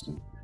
consistent.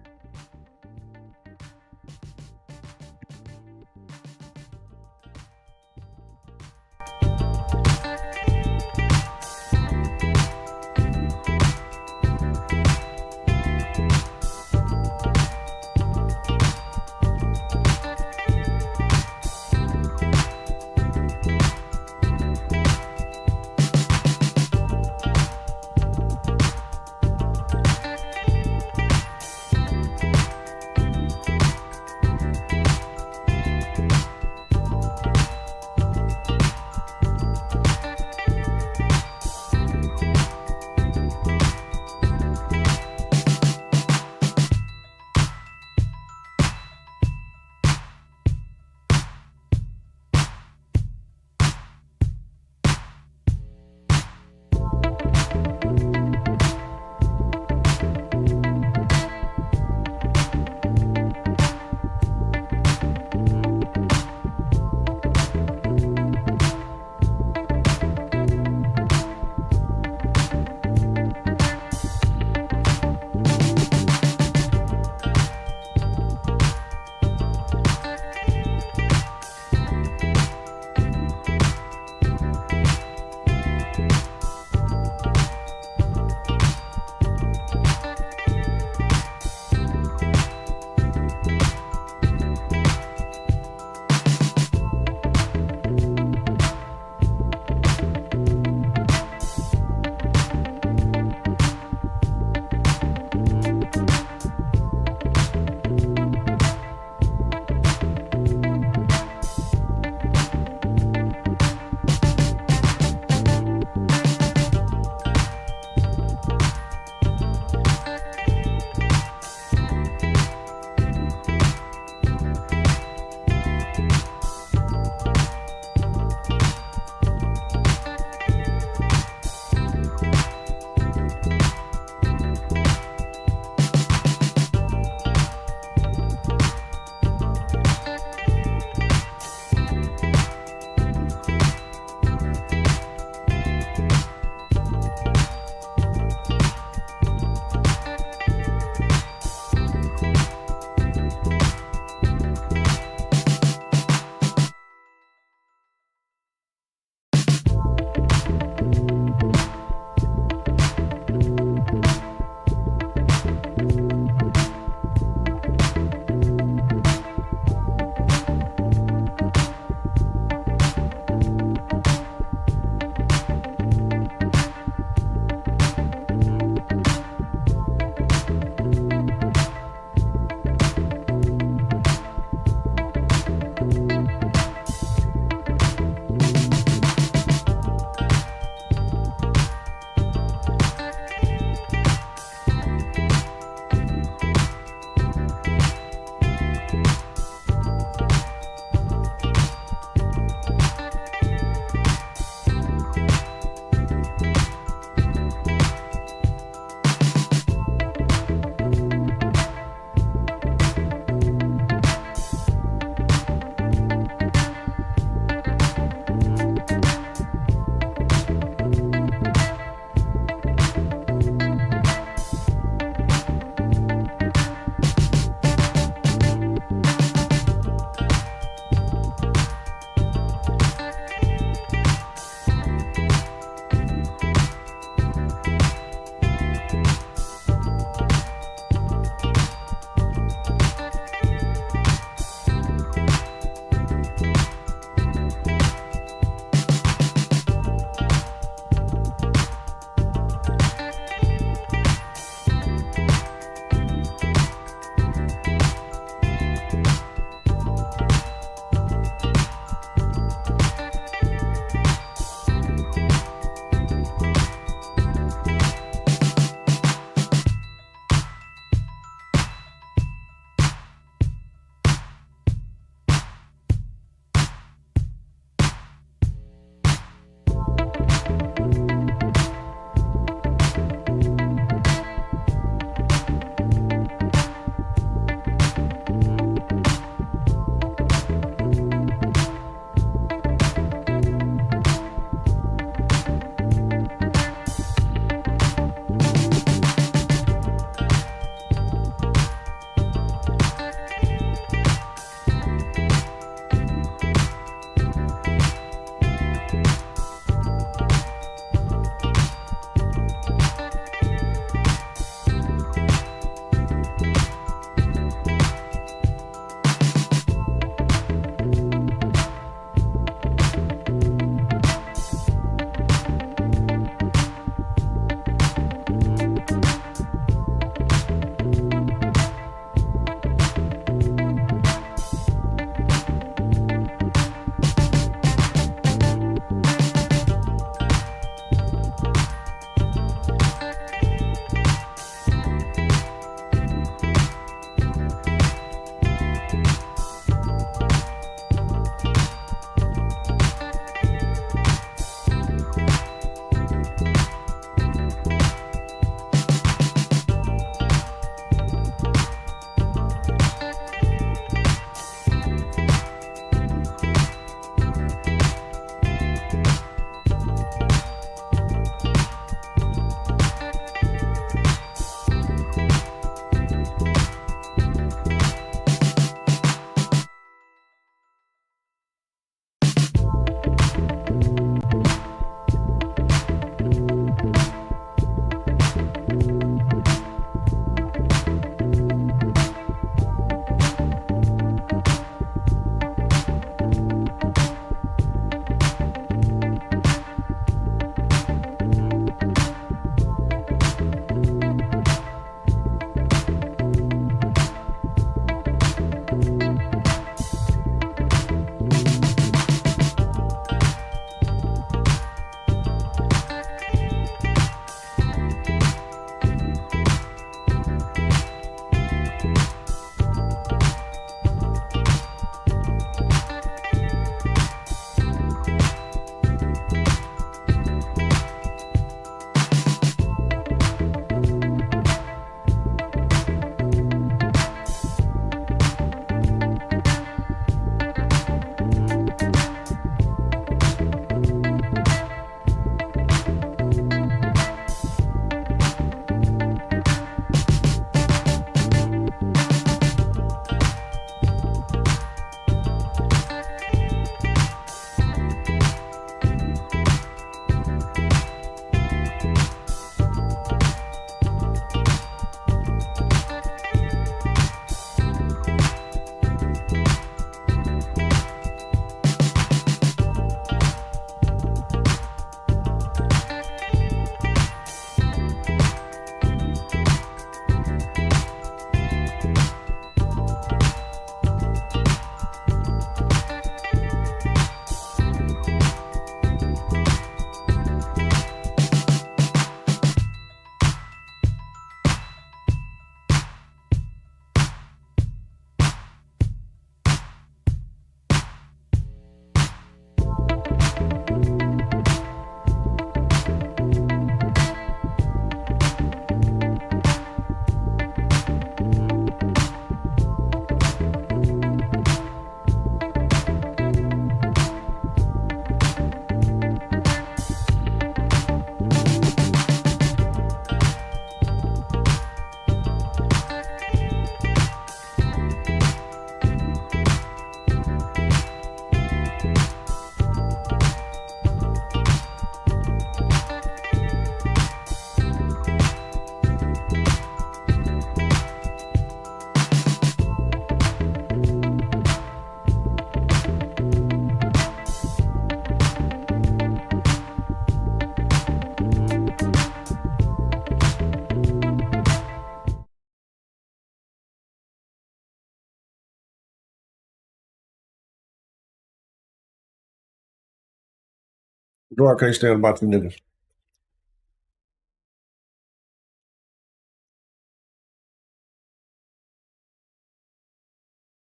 No, I can't stand about the niggas.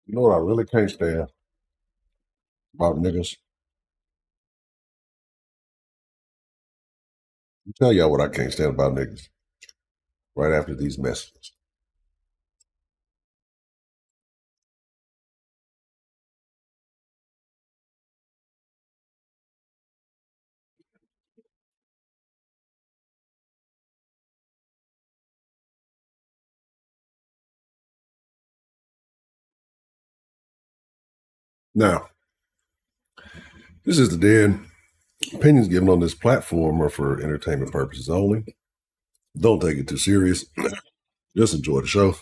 You know what I really can't stand about niggas? I'll tell y'all what I can't stand about niggas right after these messages. Now, this is the den. Opinions given on this platform are for entertainment purposes only. Don't take it too serious. Just enjoy the show.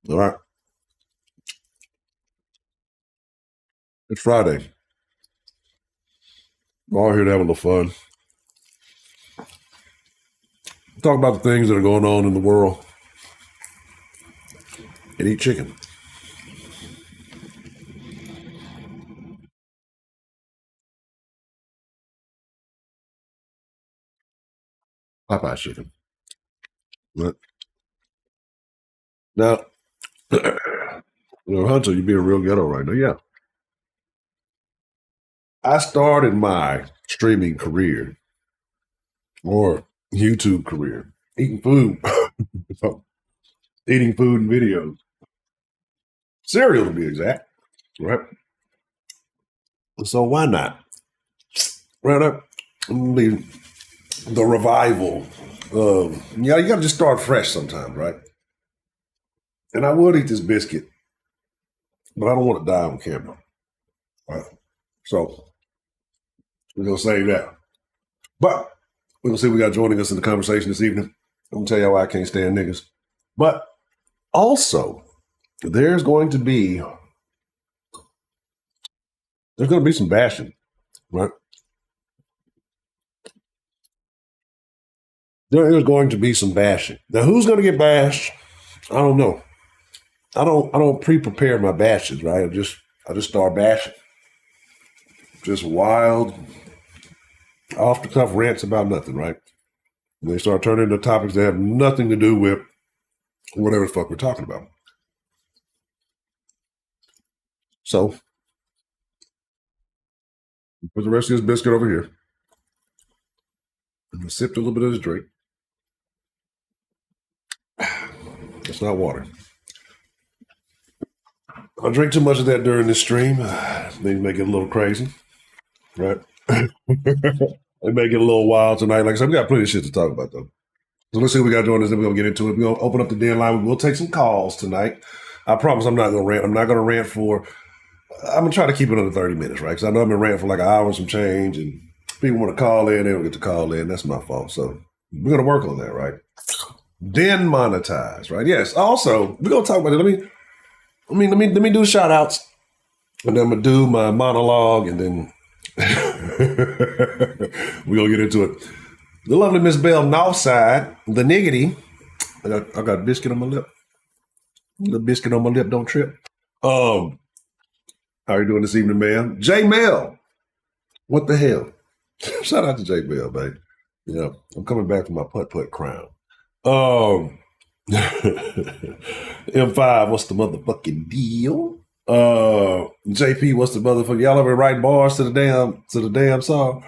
All right. It's Friday. We're all here to have a little fun. Talk about the things that are going on in the world and eat chicken. Popeye chicken. But now, Hunter, you're being real ghetto right now. Yeah. I started my streaming career or YouTube career eating food. Eating food and videos. Cereal to be exact. Right? So why not? Right up the revival of you gotta just start fresh sometimes, right? And I would eat this biscuit, but I don't want to die on camera. Right? So we're gonna save that. But we're gonna see we got joining us in the conversation this evening. I'm gonna tell you why I can't stand niggas. But also, there's going to be some bashing, right? There is going to be some bashing. Now, who's going to get bashed? I don't know. I don't pre-prepare my bashes, right? I just start bashing. Just wild, off the cuff rants about nothing, right? And they start turning into topics that have nothing to do with whatever the fuck we're talking about. So, put the rest of this biscuit over here. And sipped a little bit of this drink. It's not water. I drink too much of that during this stream. They make it a little crazy, right? They make it a little wild tonight. Like I said, we got plenty of shit to talk about, though. So let's see what we got doing this. Then we're going to get into it. We're going to open up the Denline. We'll take some calls tonight. I promise I'm not going to rant. I'm not going to rant for, I'm going to try to keep it under 30 minutes, right? Because I know I've been ranting for like an hour and some change, and people want to call in. They don't get to call in. That's my fault. So we're going to work on that, right? Den monetize, right? Yes. Also, we're going to talk about it. Let me do shout outs, and then I'm going to do my monologue, and then we're going to get into it. The lovely Miss Bell Northside, the niggity. I got a biscuit on my lip. The biscuit on my lip, don't trip. How are you doing this evening, ma'am? J Mel. What the hell? Shout out to J Mel, babe. You know, I'm coming back from my putt-putt crown. M5, what's the motherfucking deal? JP, what's the motherfucking y'all ever write bars to the damn song?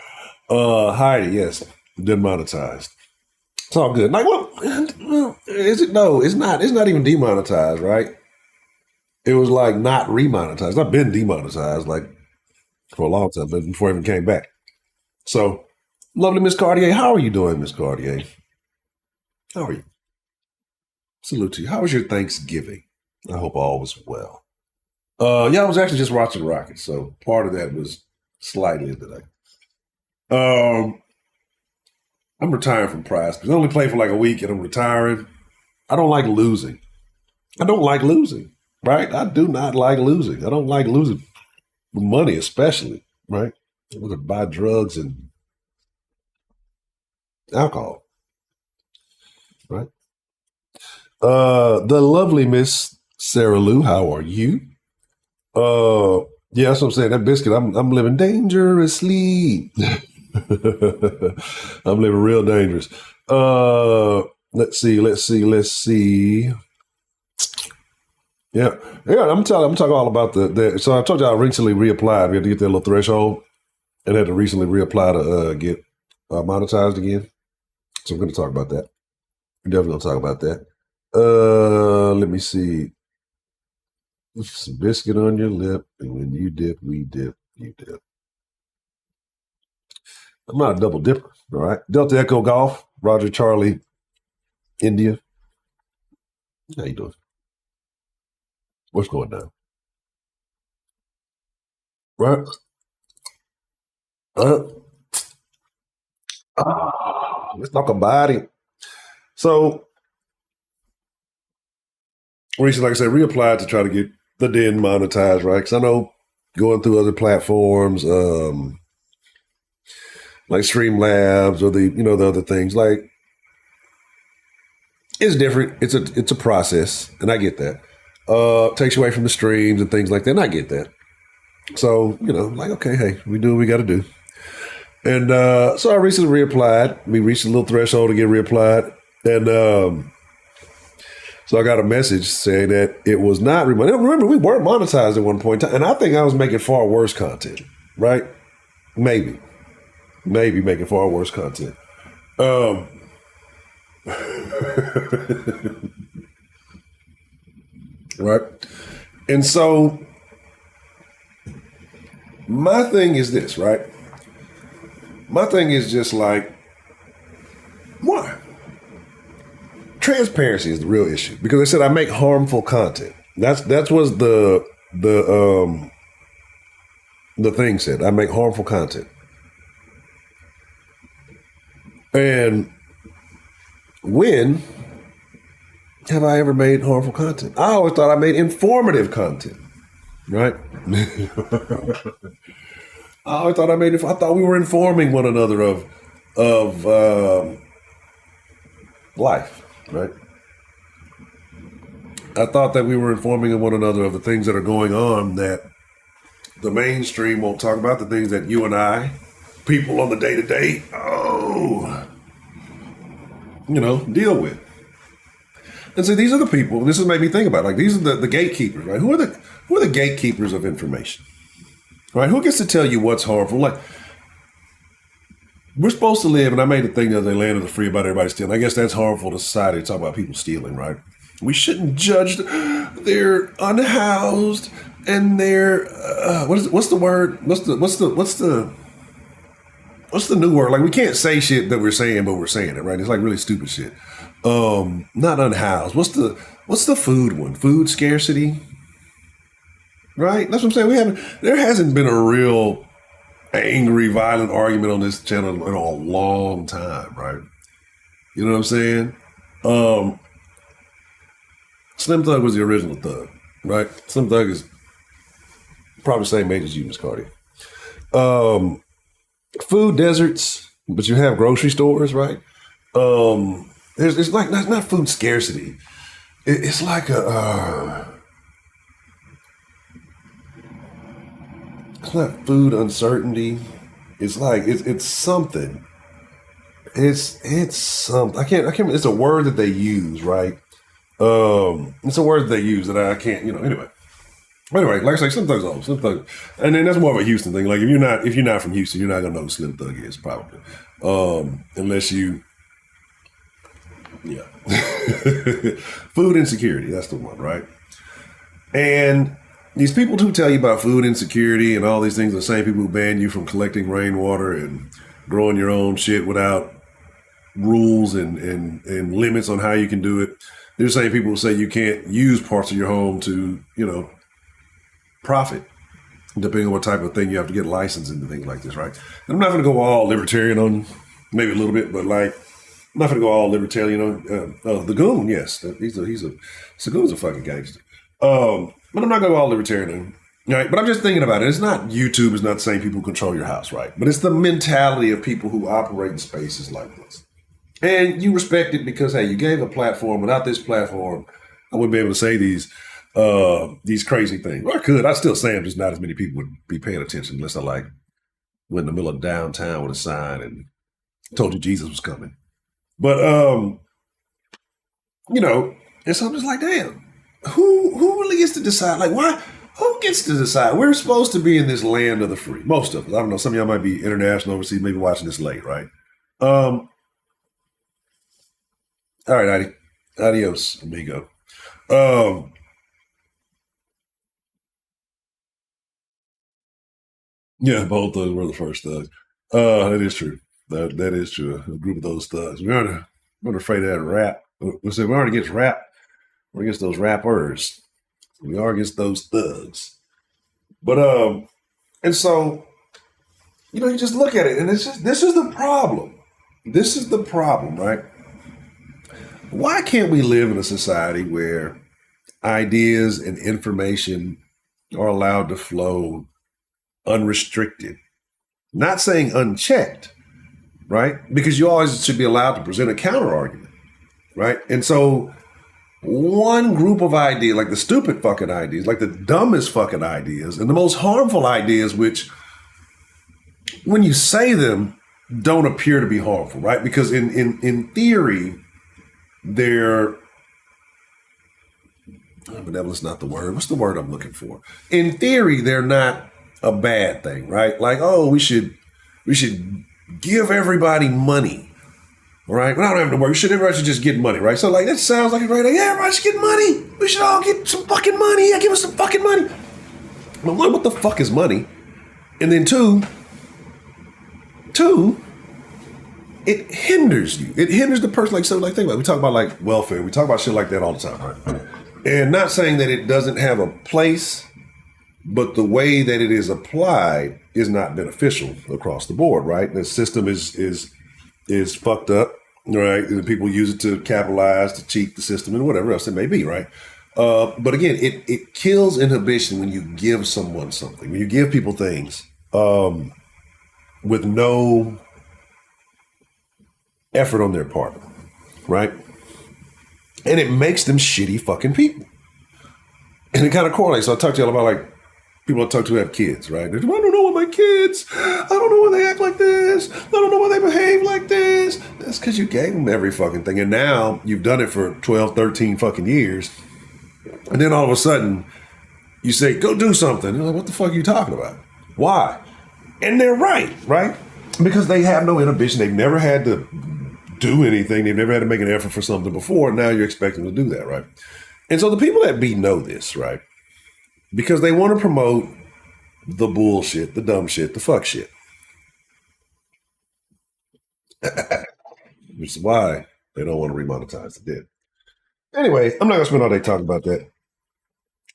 Heidi, yes, demonetized. It's all good. Like, look, is it? No, it's not. It's not even demonetized, right? It was like not remonetized. I've been demonetized like for a long time, but before I even came back. So, lovely Miss Cartier, how are you doing, Miss Cartier? How are you? Salute to you. How was your Thanksgiving? I hope all was well. Yeah, I was actually just watching the Rockets, so part of that was slightly today. I'm retiring from prize because I only play for like a week and I'm retiring. I don't like losing. Right? I do not like losing. I don't like losing money, especially, right? I'm going to buy drugs and alcohol, right? The lovely Miss Sarah Lou, how are you? Yeah, that's what I'm saying. That biscuit, I'm living dangerously. I'm living real dangerous. Let's see. Yeah, yeah. I'm talking all about the. So I told you I recently reapplied. We had to get that little threshold, and had to recently reapply to get monetized again. So we're going to talk about that. We're definitely going to talk about that. Let me see. Some biscuit on your lip, and when you dip, we dip, you dip. I'm not a double dipper, all right? Delta Echo Golf, Roger Charlie, India. How you doing? What's going down? Right? Let's talk about it. So, recently, like I said, reapplied to try to get the den monetized, right? Because I know going through other platforms, like Streamlabs or the other things, like it's different. It's a process, and I get that. Takes you away from the streams and things like that, and I get that. So, like, okay, hey, we do what we got to do. And so I recently reapplied. We reached a little threshold to get reapplied. And so I got a message saying that it was not. Remember, we weren't monetized at one point in time. And I think I was making far worse content, right? Maybe making far worse content. Right. And so my thing is this, right? My thing is just like, why? Transparency is the real issue because I said I make harmful content. That was the thing said. I make harmful content. And when have I ever made harmful content? I always thought I made informative content, right? I thought we were informing one another of life, right? I thought that we were informing one another of the things that are going on that the mainstream won't talk about, the things that you and I, people on the day-to-day, deal with. And so these are the people, this has made me think about it, like these are the gatekeepers, right? Who are the gatekeepers of information? Right? Who gets to tell you what's harmful? Like, we're supposed to live, and I made a thing the other day, land of the free about everybody stealing. I guess that's harmful to society to talk about people stealing, right? We shouldn't judge they're unhoused and they're what's the word? What's the new word? Like, we can't say shit that we're saying, but we're saying it, right? It's like really stupid shit. Not unhoused. What's the food one? Food scarcity? Right? That's what I'm saying. There hasn't been a real angry, violent argument on this channel in a long time, right? You know what I'm saying? Slim Thug was the original Thug, right? Slim Thug is probably the same age as you, Miss Cardi. Food deserts, but you have grocery stores, right? It's like not food scarcity. It's like it's not food uncertainty. It's like it's something. It's something. I can't. It's a word that they use, right? It's a word that they use that I can't. Anyway. Anyway, like I say, Slim Thug's old. Slim Thug, and then that's more of a Houston thing. Like if you're not from Houston, you're not gonna know who Slim Thug is probably, unless you. Yeah. Food insecurity. That's the one, right? And these people who tell you about food insecurity and all these things are the same people who ban you from collecting rainwater and growing your own shit without rules and limits on how you can do it. They're the same people who say you can't use parts of your home to, profit, depending on what type of thing you have to get licensed and things like this, right? And I'm not going to go all libertarian on maybe a little bit, but like, I'm not going to go all libertarian, the Goon, yes. Goon's a fucking gangster. But I'm not going to go all libertarian. Right? But I'm just thinking about it. It's not YouTube is not the same people who control your house, right? But it's the mentality of people who operate in spaces like this. And you respect it because, hey, you gave a platform. Without this platform, I wouldn't be able to say these these crazy things. Well, I could. I still say them, just not as many people would be paying attention unless I like went in the middle of downtown with a sign and told you Jesus was coming. But you know, and so I'm just like, damn, who really gets to decide? Like, why? Who gets to decide? We're supposed to be in this land of the free. Most of us. I don't know. Some of y'all might be international, overseas, maybe watching this late, right? All right, adios, amigo. Yeah, both thugs were the first thugs. That is true. That is true. A group of those thugs. We're afraid of that rap. We said we aren't against rap. We're against those rappers. We are against those thugs. But and so, you know, you just look at it, and it's just this is the problem. This is the problem, right? Why can't we live in a society where ideas and information are allowed to flow unrestricted? Not saying unchecked, right? Because you always should be allowed to present a counter argument, right? And so one group of ideas, like the stupid fucking ideas, like the dumbest fucking ideas, and the most harmful ideas, which when you say them, don't appear to be harmful, right? Because in theory, they're benevolence, not the word. What's the word I'm looking for? In theory, they're not a bad thing, right? Like, oh, we should give everybody money, right? Well, I don't have to worry. Everybody should just get money, right? So like that sounds like it's right. Like, yeah, everybody should get money. We should all get some fucking money. Yeah, give us some fucking money. But one, what the fuck is money? And then two, it hinders you. It hinders the person. Like, so like think about it. We talk about like welfare. We talk about shit like that all the time, right? And not saying that it doesn't have a place, but the way that it is applied is not beneficial across the board, right? The system is fucked up, right? And people use it to capitalize, to cheat the system, and whatever else it may be, right? But again, it kills inhibition when you give someone something, when you give people things with no effort on their part, right? And it makes them shitty fucking people. And it kind of correlates. So I talked to y'all about like people I talk to who have kids, right? I don't know why my kids, I don't know why they act like this. I don't know why they behave like this. That's because you gave them every fucking thing. And now you've done it for 12, 13 fucking years. And then all of a sudden you say, go do something. They're like, what the fuck are you talking about? Why? And they're right? Because they have no inhibition. They've never had to do anything. They've never had to make an effort for something before. Now you're expecting them to do that, right? And so the people that be know this, right? Because they want to promote the bullshit, the dumb shit, the fuck shit. Which is why they don't want to remonetize the debt. Anyway, I'm not going to spend all day talking about that.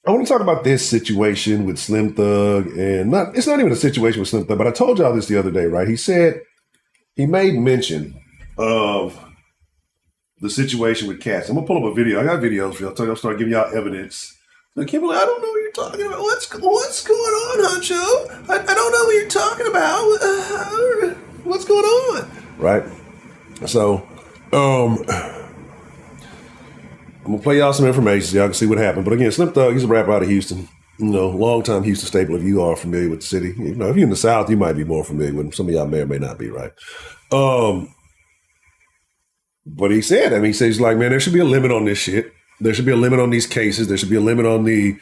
I want to talk about this situation with Slim Thug, and it's not even a situation with Slim Thug, but I told y'all this the other day, right? He said, he made mention of the situation with Cassie. I'm going to pull up a video. I got videos for y'all. I'll start giving y'all evidence. The Kimberly, I don't know what you're talking about. What's going on, Honcho? I don't know what you're talking about. What's going on? Right? So, I'm going to play y'all some information so y'all can see what happened. But again, Slim Thug, he's a rapper out of Houston. You know, long-time Houston staple. If you are familiar with the city. You know, if you're in the South, you might be more familiar with him. Some of y'all may or may not be, right? But he said, he says, like, man, there should be a limit on this shit. There should be a limit on these cases. There should be a limit on the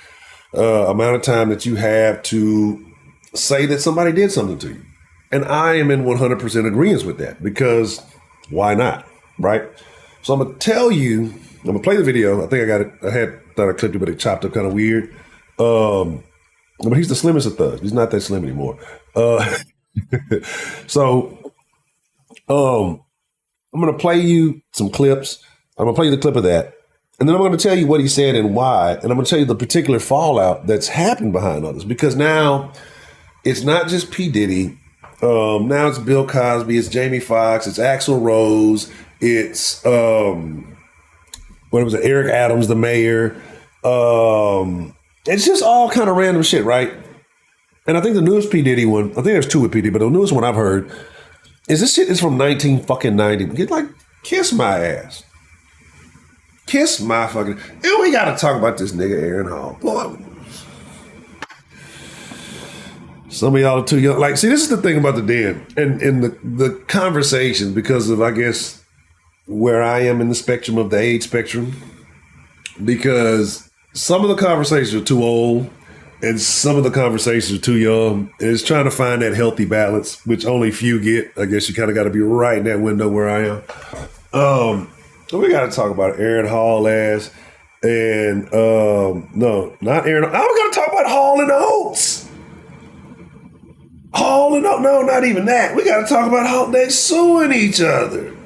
amount of time that you have to say that somebody did something to you. And I am in 100% agreement with that because why not, right? So I'm going to tell you, I'm going to play the video. I think I got it. Thought I clipped it, but it chopped up kind of weird. But he's the slimmest of thugs. He's not that slim anymore. So I'm going to play you some clips. I'm going to play you the clip of that. And then I'm going to tell you what he said and why. And I'm going to tell you the particular fallout that's happened behind all this. Because now it's not just P. Diddy. Now it's Bill Cosby. It's Jamie Foxx. It's Axl Rose. It's, Eric Adams, the mayor. It's just all kind of random shit, right? And I think the newest P. Diddy one, I think there's two with P. Diddy, but the newest one I've heard is this shit is from 1990. Like, kiss my ass. Kiss my fucking. And we gotta talk about this nigga Aaron Hall. Boy, some of y'all are too young. Like, see, this is the thing about the Den and the conversations because of, I guess, where I am in the spectrum of the age spectrum. Because some of the conversations are too old and some of the conversations are too young. And it's trying to find that healthy balance, which only few get. I guess you kind of got to be right in that window where I am. So we got to talk about Aaron Hall ass and no, not Aaron. I'm going to talk about Hall and Oates. Hall and Oates. No, not even that. We got to talk about how they suing each other.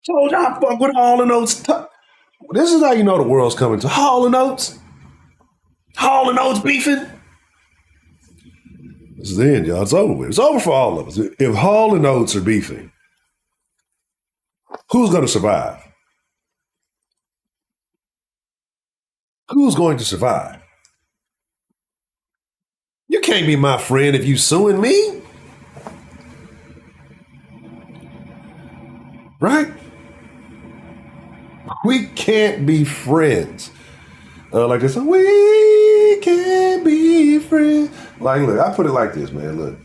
Told you I fuck with Hall and Oates. This is how you know the world's coming to Hall and Oates. Hall and Oates beefing. This is the end, y'all. It's over with. It's over for all of us. If Hall and Oates are beefing, who's going to survive? Who's going to survive? You can't be my friend if you suing me. Right? We can't be friends. Like this, we can't be friends. Like, look, I put it like this, man. Look,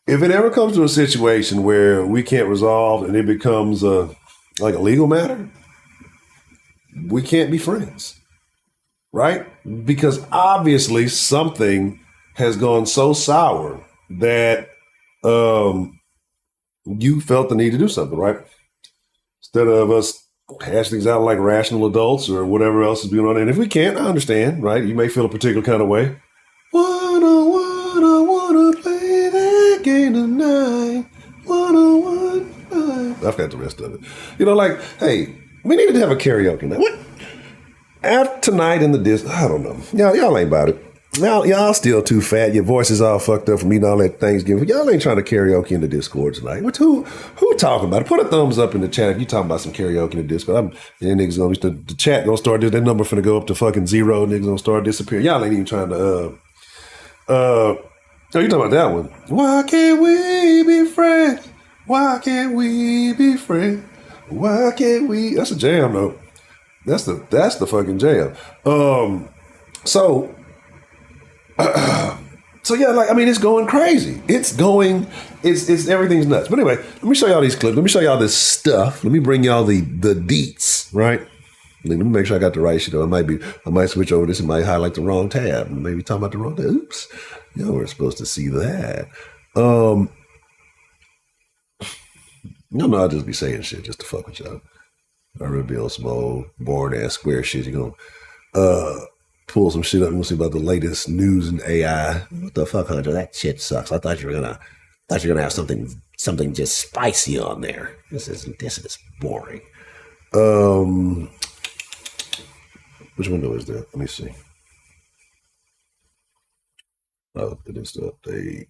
if it ever comes to a situation where we can't resolve and it becomes like a legal matter, we can't be friends, right? Because obviously something has gone so sour that you felt the need to do something, right? Instead of us hash things out like rational adults or whatever else is going on. And if we can't, I understand, right? You may feel a particular kind of way. Wanna play that game tonight. I forgot the rest of it. You know, like, hey, we needed to have a karaoke night. What? After tonight in the disc, I don't know. Y'all ain't about it. Y'all still too fat. Your voice is all fucked up from eating all that Thanksgiving. Y'all ain't trying to karaoke in the Discord tonight. Who talking about it? Put a thumbs up in the chat if you talking about some karaoke in the Discord. Niggas gonna the chat gonna start. That number finna go up to fucking 0. Niggas gonna start disappearing. Y'all ain't even trying to. Oh, you talking about that one? Why can't we be friends? Why can't we be friends? Why can't we? That's a jam though. That's the fucking jam. So yeah, like, I mean, it's going crazy. It's everything's nuts. But anyway, let me show y'all these clips. Let me show y'all this stuff. Let me bring y'all the deets, right? Let me make sure I got the right shit. I might switch over this and might highlight the wrong tab. Maybe talking about the wrong tab. Oops. Y'all weren't supposed to see that. No, I'll just be saying shit just to fuck with y'all. I really be on some old boring ass square shit. You're gonna pull some shit up and we'll see about the latest news and AI. What the fuck, Hunter? That shit sucks. I thought you were gonna have something just spicy on there. This is boring. Which window is that? Let me see. Oh, it is the update.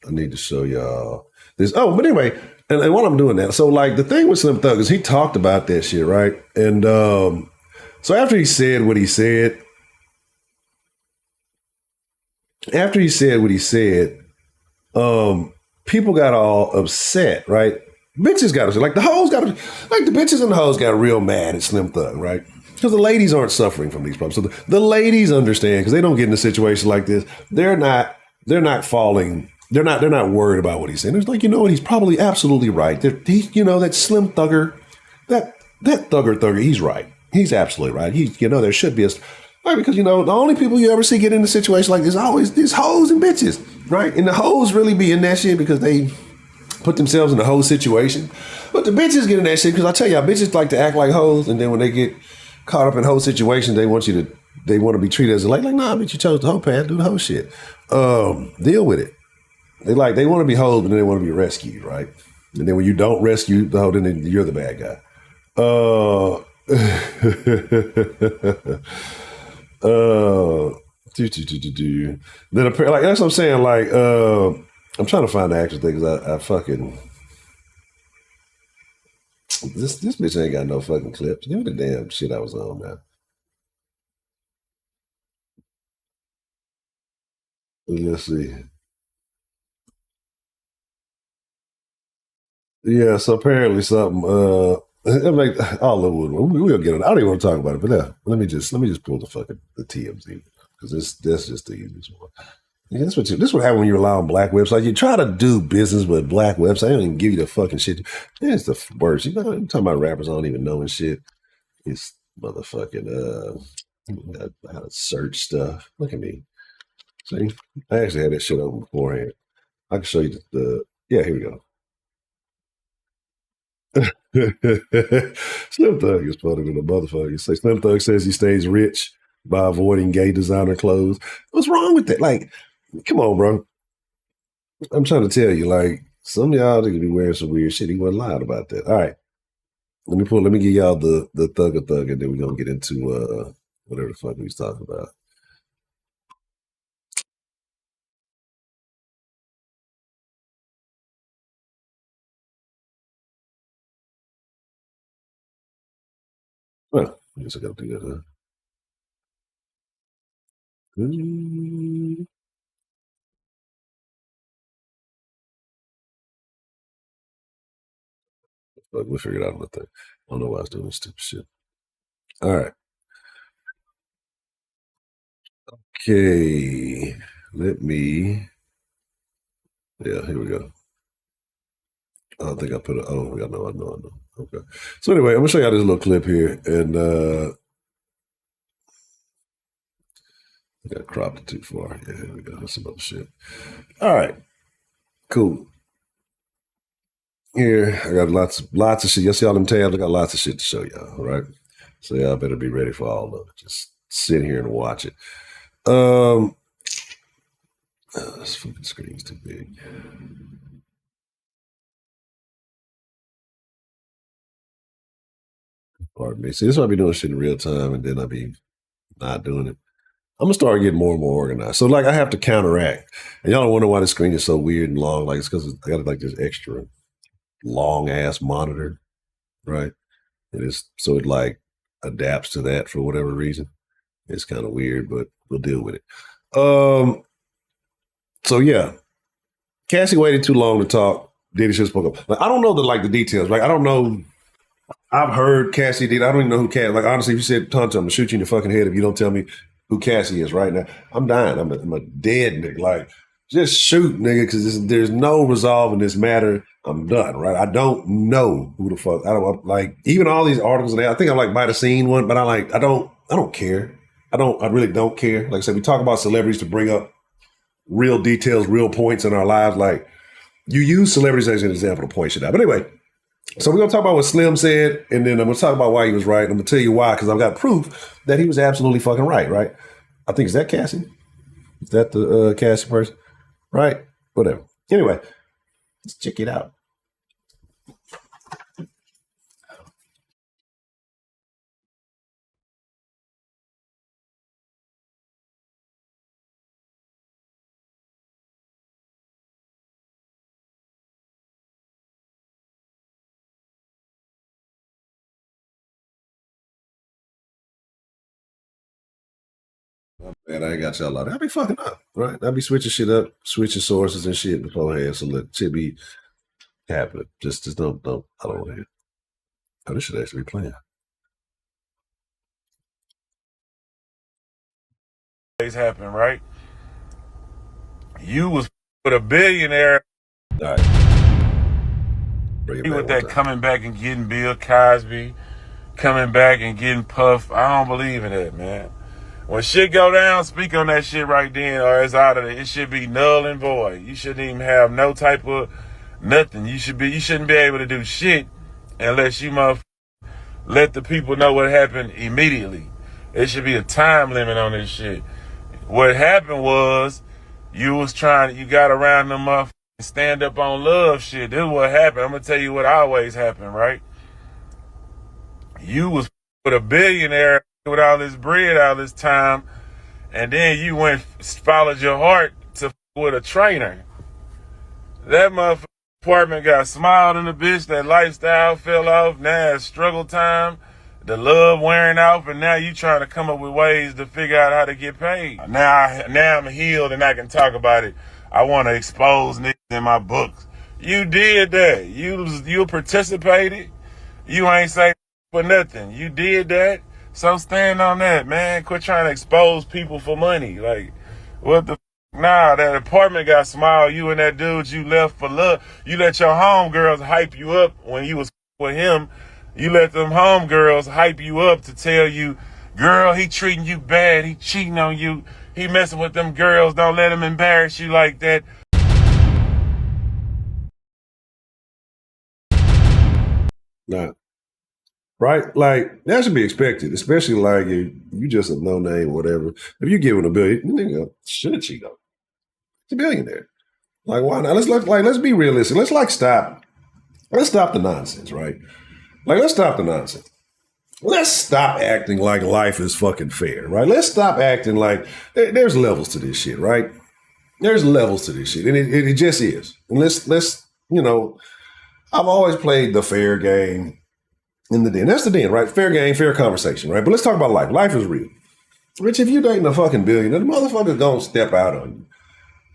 I need to show y'all this. Oh, but anyway, and while I'm doing that, so like the thing with Slim Thug is he talked about that shit, right? And so after he said what he said, people got all upset, right? Bitches got upset. Like the bitches and the hoes got real mad at Slim Thug, right? Because the ladies aren't suffering from these problems. So the ladies understand because they don't get in a situation like this. They're not falling. They're not worried about what he's saying. It's like, you know what? He's probably absolutely right. That Slim Thugger, that Thugger, he's right. He's absolutely right. There should be right, because, the only people you ever see get in a situation like this are always these hoes and bitches, right? And the hoes really be in that shit because they put themselves in the hoe situation. But the bitches get in that shit because I tell y'all, bitches like to act like hoes, and then when they get caught up in hoe situations, they want to be treated as like nah, bitch, you chose the hoe path, do the hoe shit. Deal with it. They want to be hoes, but then they want to be rescued, right? And then when you don't rescue the hoe, then you're the bad guy. Then apparently, like that's what I'm saying. Like, I'm trying to find the actual thing because I fucking this bitch ain't got no fucking clips. Give me the damn shit I was on now. Let's see. Yeah, so apparently something. I'm like, all over. We'll get it. I don't even want to talk about it, but yeah, let me just pull the fucking the TMZ because that's just the easiest one. Yeah, this what happens when you rely on black websites. You try to do business with black websites. They don't even give you the fucking shit. It's the worst. You know, I'm talking about rappers I don't even know and shit. It's motherfucking how to search stuff. Look at me. See, I actually had that shit open beforehand. I can show you yeah, here we go. Slim Thug is funny than a motherfucker. Slim Thug says he stays rich by avoiding gay designer clothes. What's wrong with that? Like, come on, bro. I'm trying to tell you, like, some of y'all could be wearing some weird shit. He wasn't lying about that. All right. Let me give y'all the thug, and then we're gonna get into whatever the fuck we was talking about. Well, I guess I gotta do that, huh? Fuck, we'll figure it out another thing. I don't know why I was doing this stupid shit. All right. Okay. Let me. Yeah, here we go. I don't think I put it. Oh, yeah, I know. Okay. So anyway, I'm gonna show y'all this little clip here, and I got cropped it too far. Yeah, here we go. That's some other shit. All right. Cool. Here, I got lots of shit. You see all them tabs? I got lots of shit to show y'all. All right. So y'all better be ready for all of it. Just sit here and watch it. This fucking screen's too big. Pardon me. See, this is why I be doing shit in real time, and then I be not doing it. I'm gonna start getting more and more organized. So like I have to counteract. And y'all don't wonder why the screen is so weird and long. Like it's because I got like this extra long ass monitor, right? It is so it like adapts to that for whatever reason. It's kind of weird, but we'll deal with it. Um, so yeah, Cassie waited too long to talk. Diddy should have spoke up. Like, I don't know the details. Like I don't know. I've heard Cassie did. I don't even know who Cassie. Like honestly, if you said Tonto, I'm gonna shoot you in the fucking head if you don't tell me who Cassie is right now. I'm dying. I'm a dead nigga. Like just shoot, nigga, because there's no resolving this matter. I'm done. Right? I don't know who the fuck. I don't like even all these articles. I think I like might have seen one, but I don't care. I really don't care. Like I said, we talk about celebrities to bring up real details, real points in our lives. Like you use celebrities as an example to point shit out. But anyway, so we're gonna talk about what Slim said, and then I'm gonna talk about why he was right. I'm gonna tell you why, because I've got proof that he was absolutely fucking right. Right? I think is that Cassie? Is that the Cassie person? Right? Whatever. Anyway, let's check it out. Man, I ain't got y'all out. I be fucking up, right? I be switching shit up, switching sources and shit beforehand, so let shit be happening. Just don't. I don't want to hear. Oh, this should actually be playing. Happen, right? You was with a billionaire. All right, bring it back With one that time. coming back and getting Bill Cosby, coming back and getting Puff. I don't believe in that, man. When shit go down, speak on that shit right then, or it's out of it. It should be null and void. You shouldn't even have no type of nothing. You shouldn't be able to do shit unless you let the people know what happened immediately. It should be a time limit on this shit. What happened was you got around them motherfuckers stand up on love shit. This is what happened. I'm gonna tell you what always happened, right? You was with a billionaire with all this bread, all this time, and then you followed your heart to with a trainer. That motherfucking apartment got smiled in the bitch. That lifestyle fell off. Now it's struggle time. The love wearing off, and now you trying to come up with ways to figure out how to get paid. Now I'm healed and I can talk about it. I want to expose niggas in my books You did that. You participated. You ain't say for nothing. You did that. So stand on that, man. Quit trying to expose people for money. Like, what the Nah, that apartment got small. You and that dude you left for love. You let your homegirls hype you up when you was with him. You let them homegirls hype you up to tell you, girl, he treating you bad. He cheating on you. He messing with them girls. Don't let him embarrass you like that. Nah. Right? Like, that should be expected, especially like if you just a no name, whatever. If you giving $1 billion, nigga should cheat on. It's a billionaire. Like, why not? Let's be realistic. Let's stop the nonsense, right? Like, let's stop the nonsense. Let's stop acting like life is fucking fair, right? Let's stop acting like there's levels to this shit, right? There's levels to this shit, and it just is. And let's I've always played the fair game in the den. That's the den, right? Fair game, fair conversation, right? But let's talk about life. Life is real. Rich, if you dating a fucking billionaire, the motherfucker's gonna step out on you.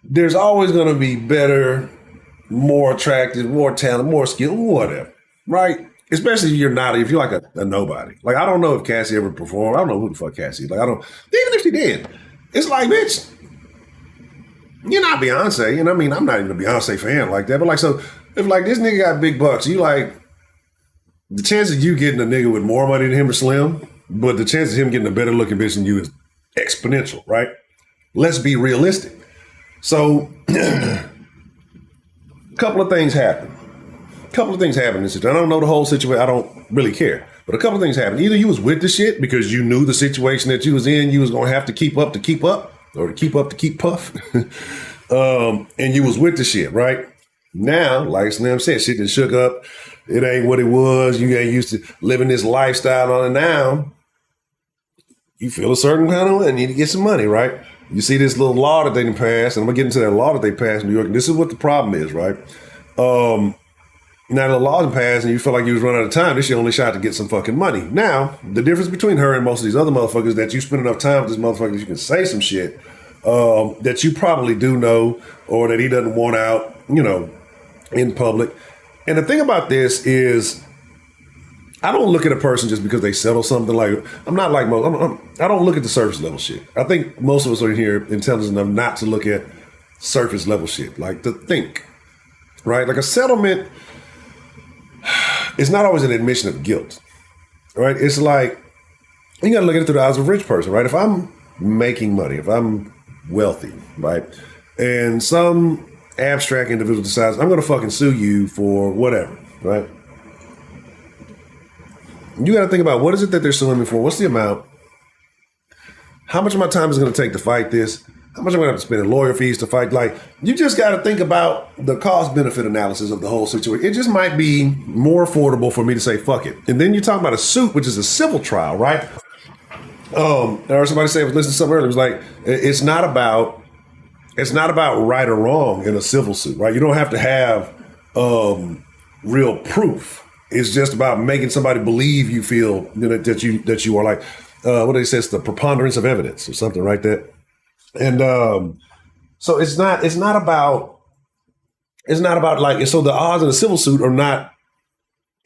There's always gonna be better, more attractive, more talent, more skill, whatever, right? Especially if you're like a nobody. Like, I don't know if Cassie ever performed. I don't know who the fuck Cassie is. Like, even if she did, it's like, bitch, you're not Beyonce. You know what I mean? I'm not even a Beyonce fan like that. But like, so if like this nigga got big bucks, you like, the chance of you getting a nigga with more money than him is slim, but the chance of him getting a better looking bitch than you is exponential, right? Let's be realistic. So, a couple of things happen. In this situation. I don't know the whole situation. I don't really care. But a couple of things happened. Either you was with the shit because you knew the situation that you was in, you was going to have to keep up, or to keep up to keep puff. And you was with the shit, right? Now, like Slim said, shit that shook up. It ain't what it was. You ain't used to living this lifestyle on it now. You feel a certain kind of way and need to get some money, right? You see this little law that they passed, and I'm going to get into that law that they passed in New York. And this is what the problem is, right? Now the law passed and you feel like you was running out of time. This is your only shot to get some fucking money. Now, the difference between her and most of these other motherfuckers is that you spend enough time with this motherfucker that you can say some shit that you probably do know or that he doesn't want out, in public. And the thing about this is I don't look at a person just because they settle something. Like, I'm not like most. I don't look at the surface level shit. I think most of us are here intelligent enough not to look at surface level shit, like to think, right? Like a settlement is not always an admission of guilt, right? It's like, you got to look at it through the eyes of a rich person, right? If I'm making money, if I'm wealthy, right? And some abstract individual decides, I'm going to fucking sue you for whatever, right? You got to think about, what is it that they're suing me for? What's the amount? How much of my time is it going to take to fight this? How much am I going to have to spend in lawyer fees to fight? Like, you just got to think about the cost-benefit analysis of the whole situation. It just might be more affordable for me to say, fuck it. And then you're talking about a suit, which is a civil trial, right? I heard somebody say, I was listening to something earlier, it was like, it's not about right or wrong in a civil suit, right? You don't have to have real proof. It's just about making somebody believe you feel that you are like, what do they say? It's the preponderance of evidence or something like that. And so it's not about like, so the odds in a civil suit are not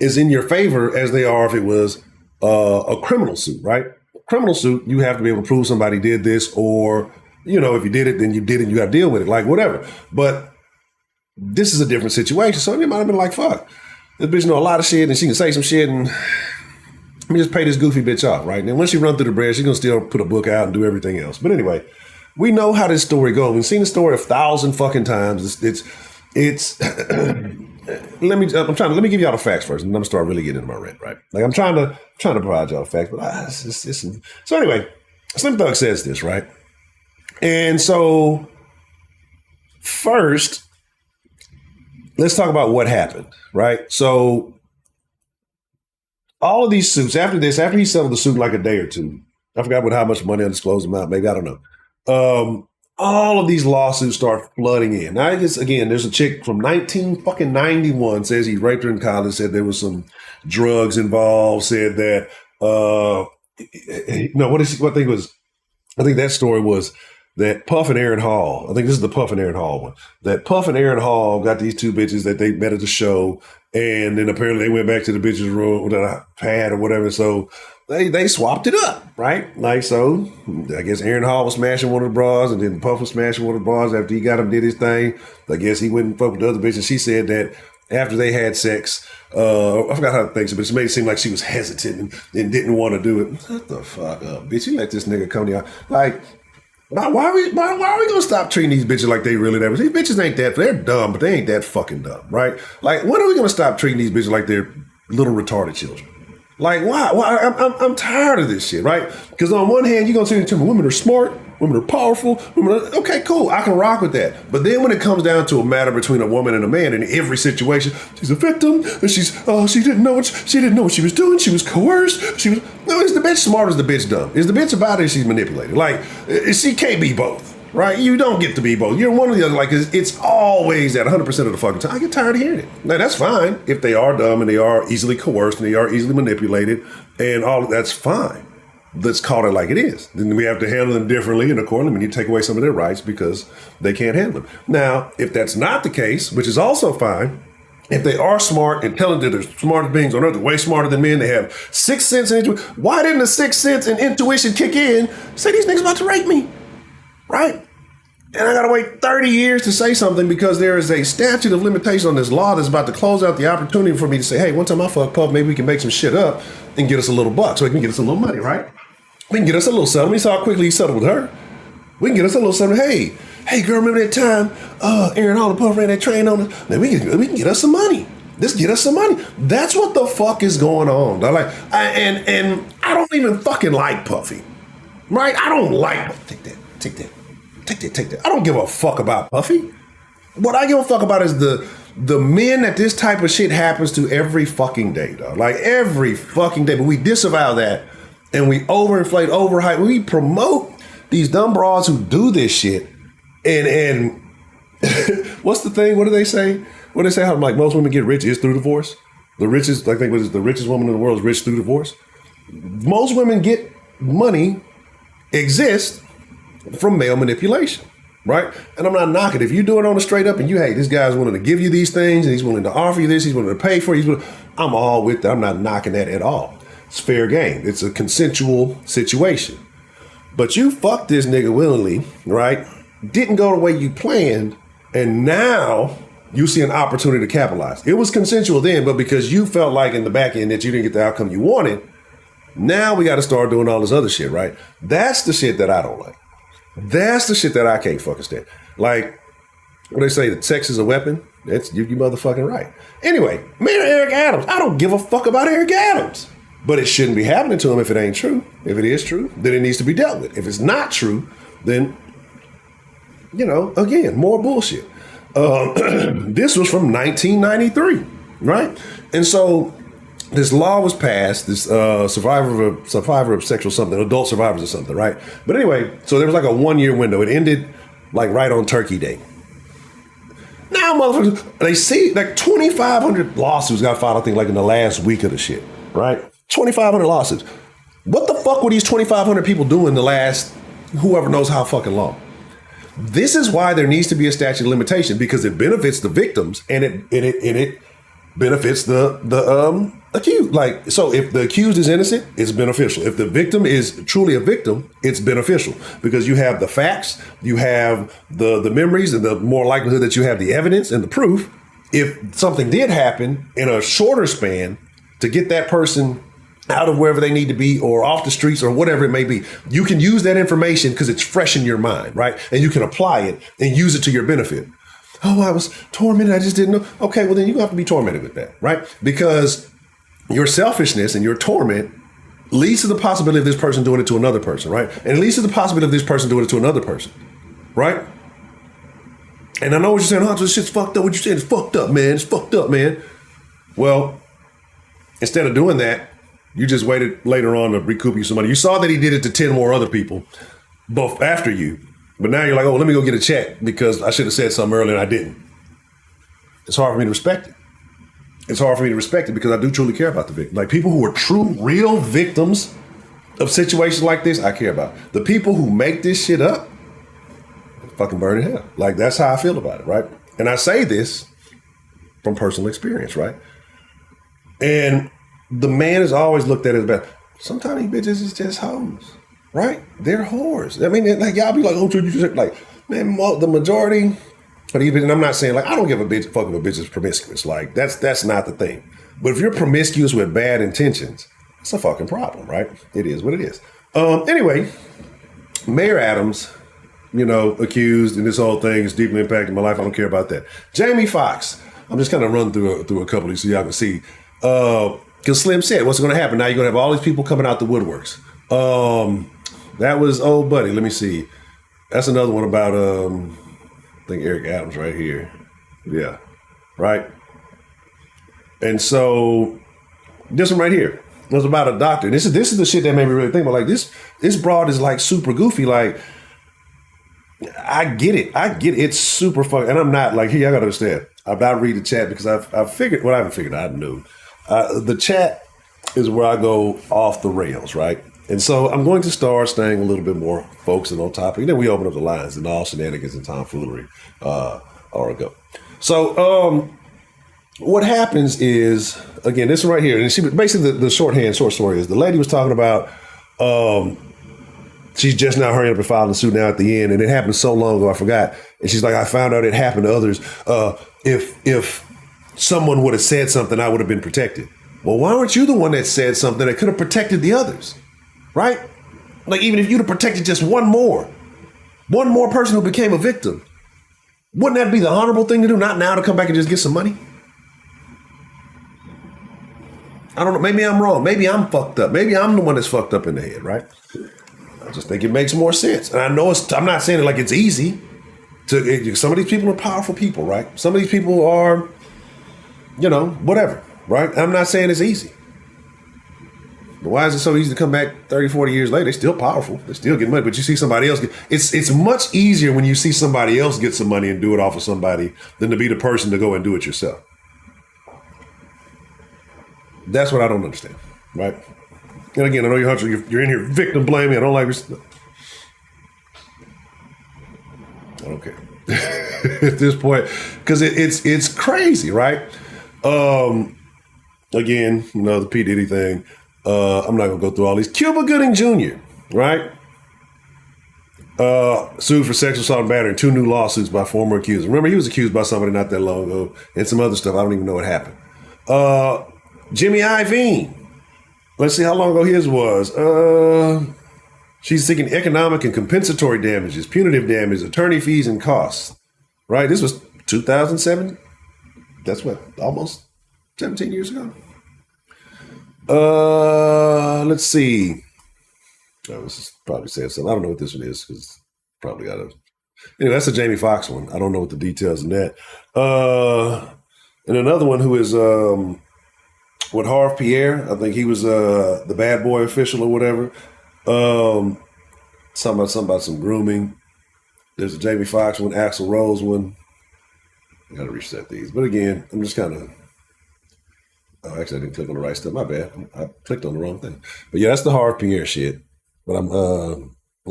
as in your favor as they are if it was a criminal suit, right? Criminal suit, you have to be able to prove somebody did this, or, if you did it, then you did it, you got to deal with it, like whatever. But this is a different situation. So it might have been like, fuck, this bitch know a lot of shit and she can say some shit and let me just pay this goofy bitch off, right? And then once she run through the bread, she's going to still put a book out and do everything else. But anyway, we know how this story goes. We've seen the story 1,000 fucking times. It's let me give y'all the facts first, and I'm gonna start really getting into my rant, right? Like, I'm trying to provide y'all the facts, but so anyway, Slim Thug says this, right? And so first, let's talk about what happened, right? So all of these suits, after he settled the suit in like a day or two, I forgot how much money, undisclosed amount, maybe, I don't know. All of these lawsuits start flooding in. Now, I guess, again, there's a chick from 1991 says he raped her in college, said there was some drugs involved, said that, I think that story was that Puff and Aaron Hall, I think this is the Puff and Aaron Hall one, that Puff and Aaron Hall got these two bitches that they met at the show, and then apparently they went back to the bitches' room with a pad or whatever, so they swapped it up, right? Like, so I guess Aaron Hall was smashing one of the bras, and then Puff was smashing one of the bras after he got him, did his thing. I guess he went and fucked with the other bitch, and she said that after they had sex, I forgot how to think, but it made it seem like she was hesitant and didn't want to do it. Shut the fuck up, bitch. You let this nigga come to you. Like, why are we gonna stop treating these bitches like they really that? These bitches ain't that, they're dumb, but they ain't that fucking dumb, right? Like, when are we gonna stop treating these bitches like they're little retarded children? Like, why? I'm tired of this shit, right? Because on one hand, you're gonna say to me, women are smart, women are powerful, okay, cool, I can rock with that. But then when it comes down to a matter between a woman and a man, in every situation, she's a victim, and she didn't know what she was doing, she was coerced, no, is the bitch smart or is the bitch dumb? Is the bitch about it or she's manipulated? Like, she can't be both. Right? You don't get to be both. You're one or the other. Like, it's always at 100% of the fucking time. I get tired of hearing it. Now, that's fine if they are dumb and they are easily coerced and they are easily manipulated and all that's fine. Let's call it like it is. Then we have to handle them differently, and accordingly, we need to take away some of their rights because they can't handle them. Now, if that's not the case, which is also fine, if they are smart, intelligent, they're smartest beings on earth, they're way smarter than men, they have sixth sense and intuition. Why didn't the sixth sense and intuition kick in? Say these niggas about to rape me. Right? And I gotta wait 30 years to say something because there is a statute of limitation on this law that's about to close out the opportunity for me to say, hey, one time I fuck Puff, maybe we can make some shit up and get us a little buck so he can get us a little money, right? We can get us a little settlement. We saw how quickly he settled with her. We can get us a little settlement. Hey, girl, remember that time Aaron Hall and Puff ran that train on us? Man, we can get us some money. Let's get us some money. That's what the fuck is going on. And I don't even fucking like Puffy, right? I don't like, take that. I don't give a fuck about Puffy. What I give a fuck about is the men that this type of shit happens to every fucking day, dog. Like, every fucking day. But we disavow that and we overinflate, overhype. We promote these dumb bras who do this shit. And what's the thing? What do they say? What do they say? How, like, most women get rich is through divorce? The richest, I think, the richest woman in the world is rich through divorce. Most women get money, exist from male manipulation, right? And I'm not knocking. If you do it on a straight up and hey, this guy's willing to give you these things and he's willing to offer you this, he's willing to pay for you, I'm all with that. I'm not knocking that at all. It's fair game. It's a consensual situation. But you fucked this nigga willingly, right? Didn't go the way you planned, and now you see an opportunity to capitalize. It was consensual then, but because you felt like in the back end that you didn't get the outcome you wanted, now we got to start doing all this other shit, right? That's the shit that I don't like. That's the shit that I can't fucking stand. Like, what they say, that sex is a weapon? That's you motherfucking right. Anyway, Mayor Eric Adams. I don't give a fuck about Eric Adams. But it shouldn't be happening to him if it ain't true. If it is true, then it needs to be dealt with. If it's not true, then, again, more bullshit. This was from 1993, right? And so this law was passed, this survivor of sexual something, adult survivors or something, right? But anyway, so there was like a 1-year window. It ended like right on Turkey Day. Now, motherfuckers, they see like 2,500 lawsuits got filed, I think, like in the last week of the shit, right? 2,500 lawsuits. What the fuck were these 2,500 people doing the last whoever knows how fucking long? This is why there needs to be a statute of limitation, because it benefits the victims and it benefits the accused. Like, so if the accused is innocent, it's beneficial. If the victim is truly a victim, it's beneficial because you have the facts, you have the memories, and the more likelihood that you have the evidence and the proof. If something did happen in a shorter span to get that person out of wherever they need to be or off the streets or whatever it may be, you can use that information because it's fresh in your mind, right? And you can apply it and use it to your benefit. Oh, I was tormented. I just didn't know. Okay, well, then you have to be tormented with that, right? Because your selfishness and your torment leads to the possibility of this person doing it to another person, right? And it leads to the possibility of this person doing it to another person, right? And I know what you're saying. Oh, this shit's fucked up. What you're saying is fucked up, man. It's fucked up, man. Well, instead of doing that, you just waited later on to recoup you some money. You saw that he did it to 10 more other people both after you. But now you're like, oh, let me go get a check because I should have said something earlier and I didn't. It's hard for me to respect it. It's hard for me to respect it because I do truly care about the victim. Like, people who are true, real victims of situations like this, I care about. The people who make this shit up, fucking burn in hell. Like, that's how I feel about it, right? And I say this from personal experience, right? And the man is always looked at as bad. Sometimes these bitches is just hoes, right? They're whores. I mean, like, y'all be like, oh, you just like, man, the majority of these bitches, and I'm not saying, like, I don't give a bitch, fuck if a bitch is promiscuous. Like, that's not the thing. But if you're promiscuous with bad intentions, it's a fucking problem, right? It is what it is. Anyway, Mayor Adams, accused, and this whole thing is deeply impacting my life. I don't care about that. Jamie Foxx. I'm just kind of run through a couple of these so y'all can see. Because Slim said, what's going to happen? Now you're going to have all these people coming out the woodworks. That was old buddy. Let me see. That's another one about, I think Eric Adams right here. Yeah. Right. And so this one right here was about a doctor. This is the shit that made me really think about, like, this broad is like super goofy. Like, I get it. It's super fun. And I'm not like, here, I got to understand. I'm not reading the chat because I've figured, well, I haven't figured out, I knew. The chat is where I go off the rails, right? And so I'm going to start staying a little bit more focusing on topic. And then we open up the lines and all shenanigans and tomfoolery are a go. So what happens is, again, this one right here, and she basically the short story is the lady was talking about she's just now hurrying up and filing the suit now at the end, and it happened so long ago I forgot. And she's like, I found out it happened to others. If someone would have said something, I would have been protected. Well, why weren't you the one that said something that could have protected the others? Right? Like, even if you'd have protected just one more person who became a victim, wouldn't that be the honorable thing to do? Not now to come back and just get some money? I don't know. Maybe I'm wrong. Maybe I'm fucked up. Maybe I'm the one that's fucked up in the head, right? I just think it makes more sense. And I know I'm not saying it like it's easy. Some of these people are powerful people, right? Some of these people are, whatever, right? I'm not saying it's easy. But why is it so easy to come back 30, 40 years later? They're still powerful. They still get money. But you see somebody else it's much easier when you see somebody else get some money and do it off of somebody than to be the person to go and do it yourself. That's what I don't understand, right? And again, I know you're in here victim blaming. I don't like this. I don't care at this point because it's crazy, right? Again, the P. Diddy thing. I'm not gonna go through all these. Cuba Gooding Jr., right? Sued for sexual assault and battery in 2 new lawsuits by former accusers. Remember, he was accused by somebody not that long ago, and some other stuff. I don't even know what happened. Jimmy Iovine. Let's see how long ago his was. She's seeking economic and compensatory damages, punitive damage, attorney fees, and costs. Right? This was 2007. That's what, almost 17 years ago. Let's see. Oh, this is probably saying something. I don't know what this one is because probably got to. Anyway, that's a Jamie Foxx one. I don't know what the details in that. And another one who is with Harv Pierre. I think he was the bad boy official or whatever. Something about some grooming. There's a Jamie Foxx one, Axl Rose one. I gotta reset these. But again, I'm just kind of. Oh, actually, I didn't click on the right stuff. My bad. I clicked on the wrong thing. But yeah, that's the Harv Pierre shit. But I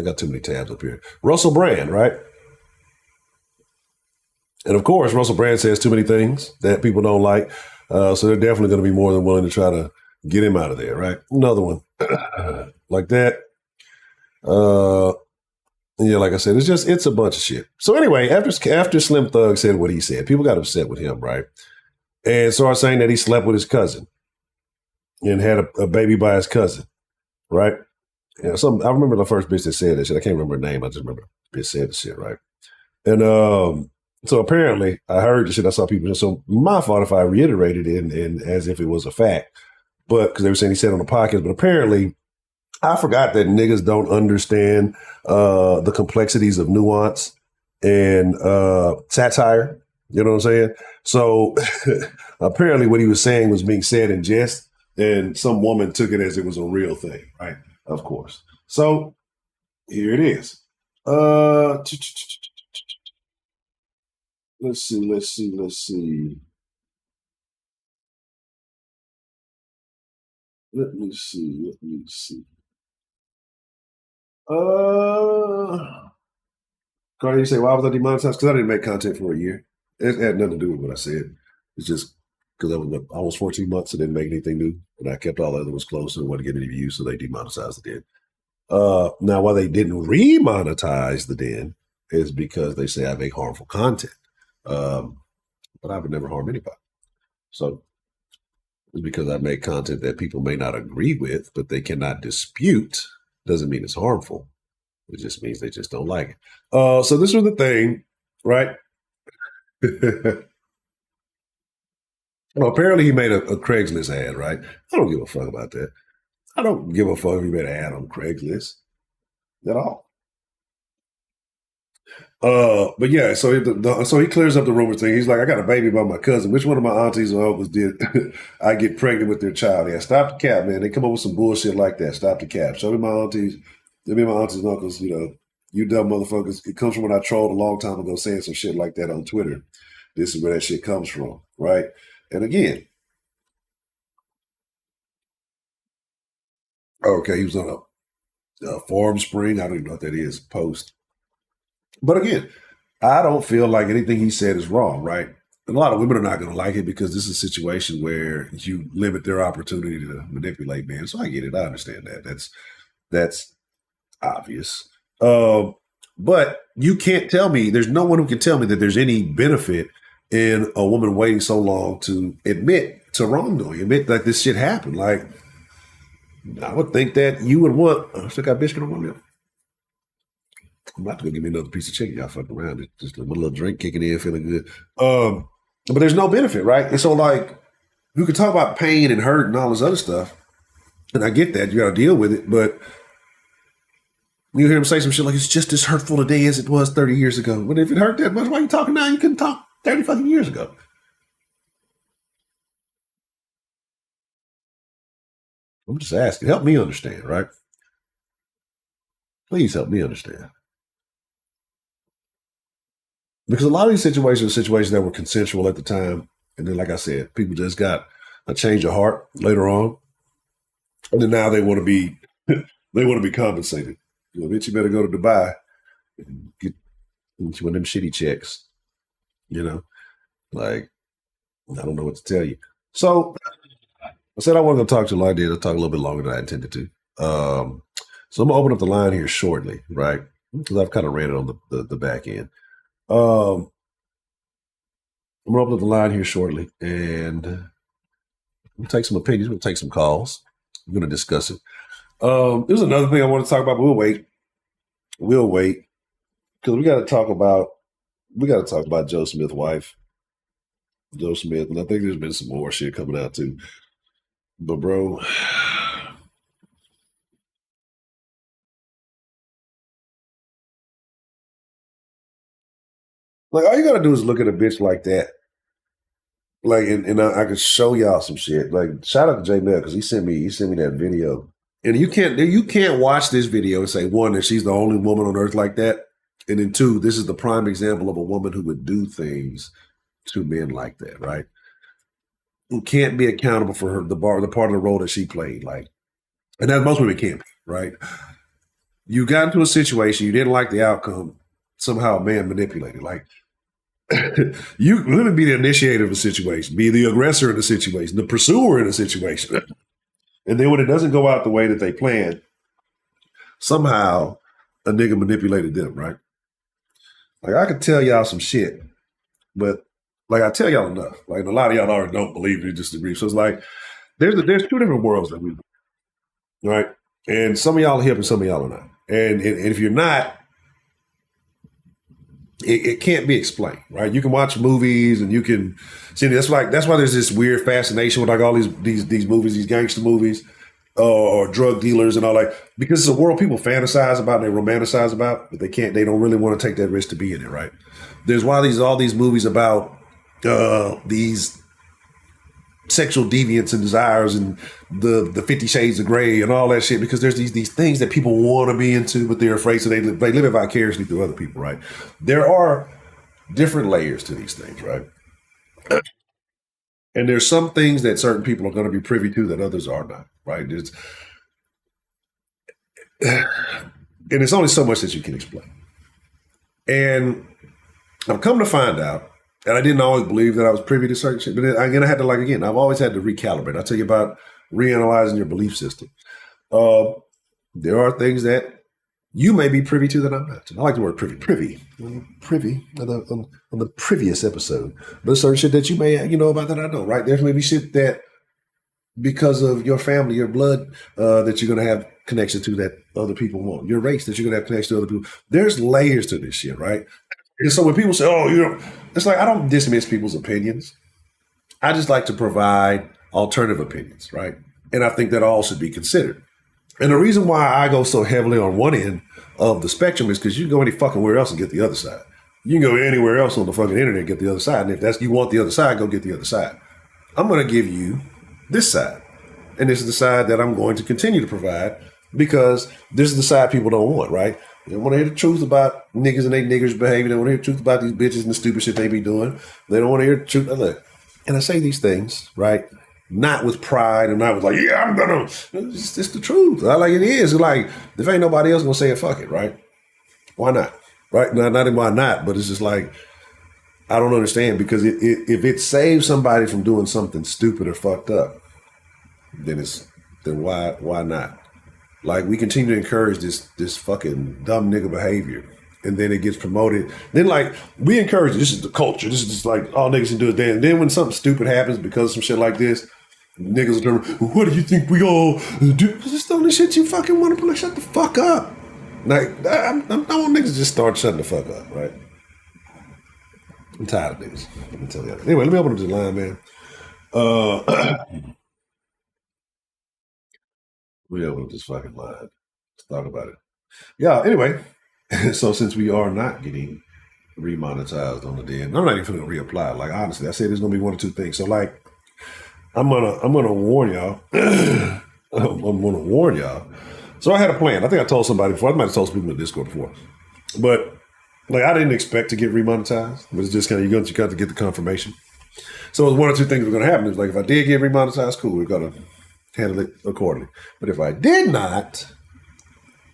got too many tabs up here. Russell Brand, right? And of course, Russell Brand says too many things that people don't like. So they're definitely going to be more than willing to try to get him out of there, right? Another one like that. Yeah, like I said, it's a bunch of shit. So anyway, after Slim Thug said what he said, people got upset with him, right? And started saying that he slept with his cousin and had a baby by his cousin, right? Yeah, I remember the first bitch that said that shit. I can't remember her name. I just remember the bitch said the shit, right? And so apparently, I heard the shit. I saw people. So my fault if I reiterated it and as if it was a fact, but because they were saying he said on the podcast. But apparently, I forgot that niggas don't understand the complexities of nuance and satire. You know what I'm saying? So apparently, what he was saying was being said in jest, and some woman took it as it was a real thing, right? Of course. So here it is. Let's see. Let me see. Cardi, you say, why was I demonetized? Because I didn't make content for a year. It had nothing to do with what I said. It's just because I was almost 14 months and didn't make anything new. And I kept all the other ones close and wasn't getting any views, so they demonetized the den. Now, why they didn't remonetize the den is because they say I make harmful content. But I would never harm anybody. So it's because I make content that people may not agree with, but they cannot dispute. Doesn't mean it's harmful. It just means they just don't like it. So this was the thing, right? Well, apparently he made a Craigslist ad, right? I don't give a fuck about that. I don't give a fuck if he made an ad on Craigslist at all. But yeah, so he clears up the rumor thing. He's like, I got a baby by my cousin. Which one of my aunties or uncles did I get pregnant with their child? Yeah, stop the cap, man. They come up with some bullshit like that. Stop the cap. Show me my aunties. Show me my aunties and uncles. You dumb motherfuckers. It comes from when I trolled a long time ago saying some shit like that on Twitter. This is where that shit comes from, right? And again, okay, he was on a Farm Spring. I don't even know what that is. Post. But again, I don't feel like anything he said is wrong, right? And a lot of women are not going to like it because this is a situation where you limit their opportunity to manipulate men. So I get it. I understand that. That's obvious. But you can't tell me, there's no one who can tell me that there's any benefit in a woman waiting so long to admit to wrongdoing, admit that this shit happened. Like, I would think that you would want, I still got biscuit on my milk. I'm about to go give me another piece of chicken. Y'all fucking around. It's just a little drink kicking in, feeling good. But there's no benefit, right? And so, like, you can talk about pain and hurt and all this other stuff. And I get that. You got to deal with it. But you hear him say some shit like, it's just as hurtful today as it was 30 years ago. But if it hurt that much, why are you talking now? You couldn't talk 30 fucking years ago. I'm just asking. Help me understand, right? Please help me understand. Because a lot of these situations are situations that were consensual at the time. And then, like I said, people just got a change of heart later on. And then now they want to be compensated. Bitch, you better go to Dubai and get one of them shitty checks. Like, I don't know what to tell you. So I said I wasn't going to talk too long. I did. I'll talk a little bit longer than I intended to. So I'm going to open up the line here shortly, right? Because I've kind of ran it on the back end. I'm going to open up the line here shortly, and we'll take some opinions. We'll take some calls. We're going to discuss it. There's another thing I want to talk about, but we'll wait. Because we got to talk about Joe Smith's wife, Joe Smith, and I think there's been some more shit coming out too. But bro, like all you got to do is look at a bitch like that. Like, and I could show y'all some shit. Like, shout out to J Mel because he sent me that video. And you can't watch this video and say, one, that she's the only woman on earth like that. And then two, this is the prime example of a woman who would do things to men like that, right? Who can't be accountable for the part of the role that she played. Like, and that most women can't be, right? You got into a situation, you didn't like the outcome, somehow a man manipulated. Like, you let me be the initiator of a situation, be the aggressor in the situation, the pursuer in a situation. And then when it doesn't go out the way that they planned, somehow a nigga manipulated them, right? Like, I could tell y'all some shit, but like I tell y'all enough. Like, a lot of y'all already don't believe me, just agree. So it's like there's two different worlds that we live, right? And some of y'all are hip and some of y'all are not. And if you're not, it can't be explained, right? You can watch movies and you can see that's why there's this weird fascination with like all these movies, these gangster movies, or drug dealers and all that, because it's a world people fantasize about and they romanticize about, but they don't really want to take that risk to be in it, right? There's why all these movies about these sexual deviance and desires and the 50 Shades of Grey and all that shit, because there's these things that people want to be into, but they're afraid, so they live it vicariously through other people, right? There are different layers to these things, right? And there's some things that certain people are going to be privy to that others are not, right? And it's only so much that you can explain. And I've come to find out, and I didn't always believe that I was privy to certain shit, but then, again, I had to I've always had to recalibrate. I tell you about reanalyzing your belief system. There are things that you may be privy to that I'm not. I like the word privy. Privy on the previous episode. But there's certain shit that you may know about that I don't, right? There's maybe shit that because of your family, your blood, that you're gonna have connection to that other people won't. Your race that you're gonna have connection to other people. There's layers to this shit, right? And so when people say, "Oh, it's like I don't dismiss people's opinions. I just like to provide alternative opinions, right? And I think that all should be considered. And the reason why I go so heavily on one end of the spectrum is because you can go any fucking where else and get the other side. You can go anywhere else on the fucking internet and get the other side. And if that's you want the other side, go get the other side. I'm going to give you this side. And this is the side that I'm going to continue to provide because this is the side people don't want, right? They don't want to hear the truth about niggas and they niggers behavior. They don't want to hear the truth about these bitches and the stupid shit they be doing. They don't want to hear the truth. Look, and I say these things, right? Not with pride and not with like, yeah, I'm gonna. It's the truth. Like it is. Like if ain't nobody else gonna say it, fuck it, right? Why not? Right? Not even why not, but it's just like I don't understand because if it saves somebody from doing something stupid or fucked up, then why not? Like we continue to encourage this fucking dumb nigga behavior. And then it gets promoted. Then like we encourage it. This is the culture. This is just like all niggas can do is dance. And then when something stupid happens because of some shit like this, niggas will turn, what do you think we all do? This is the only shit you fucking want to play. Shut the fuck up. Like I want niggas to just start shutting the fuck up, right? I'm tired of niggas. Let me tell you. Anyway, let me open up this line, man. We open up this fucking line. Let's talk about it. Yeah. Anyway. So since we are not getting remonetized on the den, I'm not even gonna reapply. Like honestly, I said there's gonna be one or two things. So like I'm gonna warn y'all. I'm gonna warn y'all. So I had a plan. I think I told somebody before. I might have told some people in the Discord before. But like I didn't expect to get remonetized. But it's just kind of you got to get the confirmation. So it was one or two things that were gonna happen. It was like if I did get remonetized, cool, we're gonna handle it accordingly. But if I did not,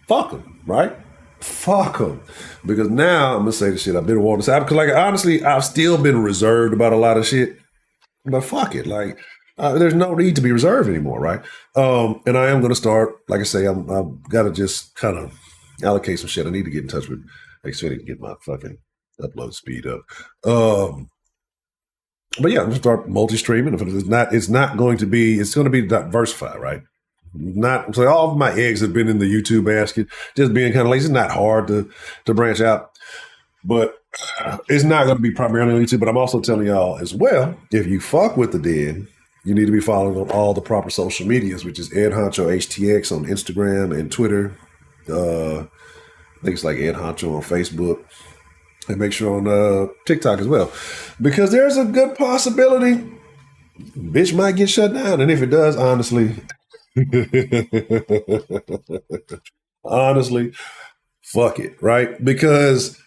fuck them, right? Fuck them. Because now I'm going to say the shit I've been wanting to say. Because, like, honestly, I've still been reserved about a lot of shit. But fuck it. Like, there's no need to be reserved anymore, right? And I am going to start, like I say, I've got to just kind of allocate some shit. I need to get in touch with Xfinity to get my fucking upload speed up. But yeah, I'm going to start multi-streaming. If it's going to be diversified, right? Not so all of my eggs have been in the YouTube basket, just being kind of lazy. It's not hard to branch out, but it's not going to be primarily on YouTube. But I'm also telling y'all as well, if you fuck with the Den, you need to be following on all the proper social medias, which is Ed Honcho HTX on Instagram and Twitter. I think it's like Ed Honcho on Facebook, and make sure on TikTok as well, because there's a good possibility bitch might get shut down, and if it does, honestly. Honestly, fuck it, right? Because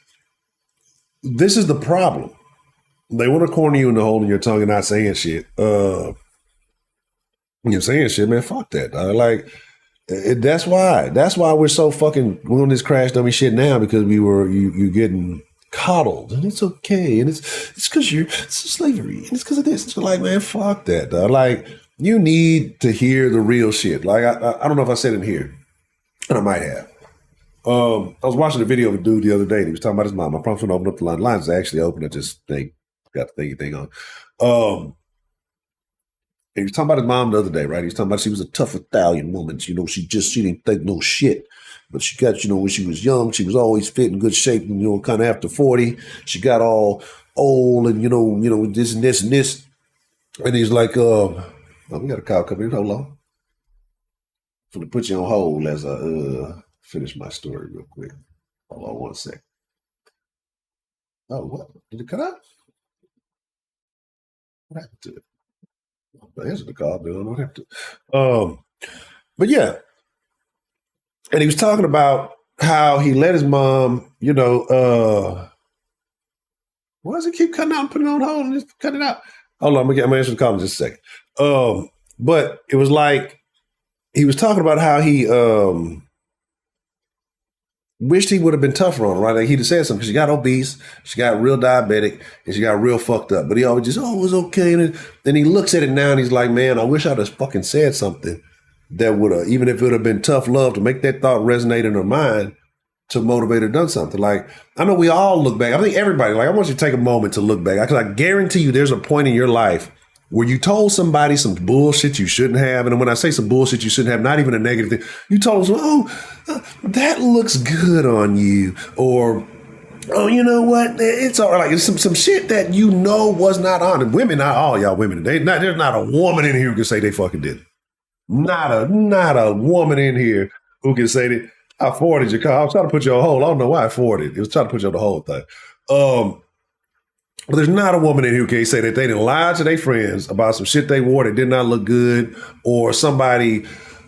this is the problem. They want to corner you in the hole in your tongue and not saying shit. You're saying shit, man. Fuck that. That's why we're so fucking on this crash dummy shit now, because you getting coddled, and it's okay, and it's because it's slavery, and it's because of this. It's like, man, fuck that, dog. Like. You need to hear the real shit. Like, I don't know if I said it in here, and I might have. I was watching a video of a dude the other day, and he was talking about his mom. I promise to open up the line. Lines actually open. I just got the thingy thing on. And he was talking about his mom the other day, right? He was talking about she was a tough Italian woman. She didn't think no shit. But she got, when she was young, she was always fit in good shape. And, kind of after 40, she got all old and, this and this and this. And he's like, we got a call coming in. Hold on. I'm going to put you on hold as I finish my story real quick. Hold on 1 second. Oh, what? Did it cut out? What happened to it? I answered the call, but I don't know what happened to it. But yeah. And he was talking about how he let his mom, why does it keep cutting out and putting it on hold and just cut it out? Hold on, I'm going to answer the call in just a second. But it was like he was talking about how he wished he would have been tougher on her, right? Like he'd have said something because she got obese, she got real diabetic, and she got real fucked up. But he always just, oh, it was okay. And then he looks at it now and he's like, man, I wish I'd have fucking said something that would have, even if it would have been tough love, to make that thought resonate in her mind to motivate her done something. Like, I know we all look back. I think everybody, like, I want you to take a moment to look back. Because I guarantee you there's a point in your life where you told somebody some bullshit you shouldn't have. And when I say some bullshit you shouldn't have, not even a negative thing, you told them, that looks good on you. Or, oh, you know what? It's all right. Like, it's some shit that you know was not on. And women, not all y'all women, there's not a woman in here who can say they fucking did it. Not a woman in here who can say that I forwarded your car. I was trying to put you on hold. I don't know why I forwarded it. It was trying to put you on the whole thing. But there's not a woman in here who can say that they didn't lie to their friends about some shit they wore that did not look good, or somebody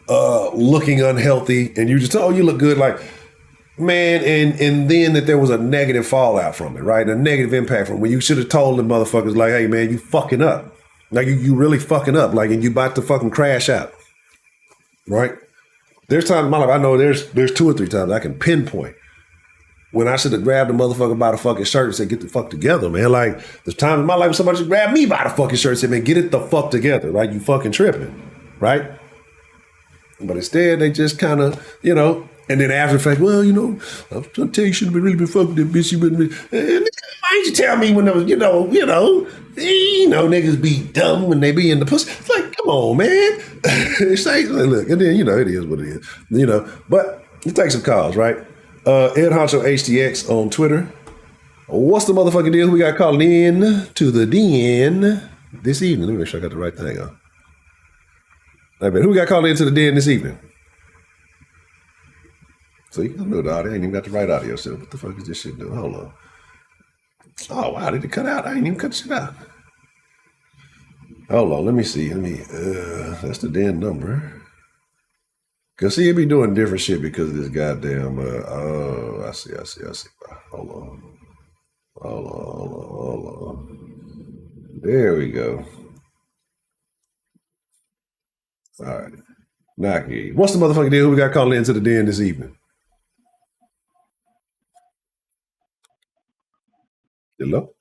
looking unhealthy, and you just, oh, you look good. Like, man, and then that there was a negative fallout from it, right? A negative impact from it. When you should have told them motherfuckers, like, hey, man, you fucking up. Like, you really fucking up. Like, and you about to fucking crash out. Right? There's times in my life, I know there's 2 or 3 times I can pinpoint when I should have grabbed the motherfucker by the fucking shirt and said, get the fuck together, man. Like, there's times in my life when somebody should grab me by the fucking shirt and say, man, get it the fuck together. Right? You fucking tripping. Right? But instead, they just kind of, you know, and then after the fact, well, you know, I was trying to tell you, you should have really been fucking that bitch. You wouldn't be. And why didn't you tell me when there was, you know, niggas be dumb when they be in the pussy. It's like, come on, man. It's like, look, and then, you know, it is what it is. You know, but you take some calls, right? Ed Honcho HTX on Twitter. What's the motherfucking deal? We got calling in to the den this evening. Let me make sure I got the right thing on. Hey, man, who we got calling into the den this evening? See, I know the audio. I ain't even got the right audio. So what the fuck is this shit doing? Hold on. Oh, wow, did it cut out? I ain't even cut shit out. Hold on, let me see. That's the damn number. Cause see, it be doing different shit because of this goddamn. I see. Hold on. There we go. All right. Now I can hear you. What's the motherfucking deal? Who we got calling into the den this evening? Hello?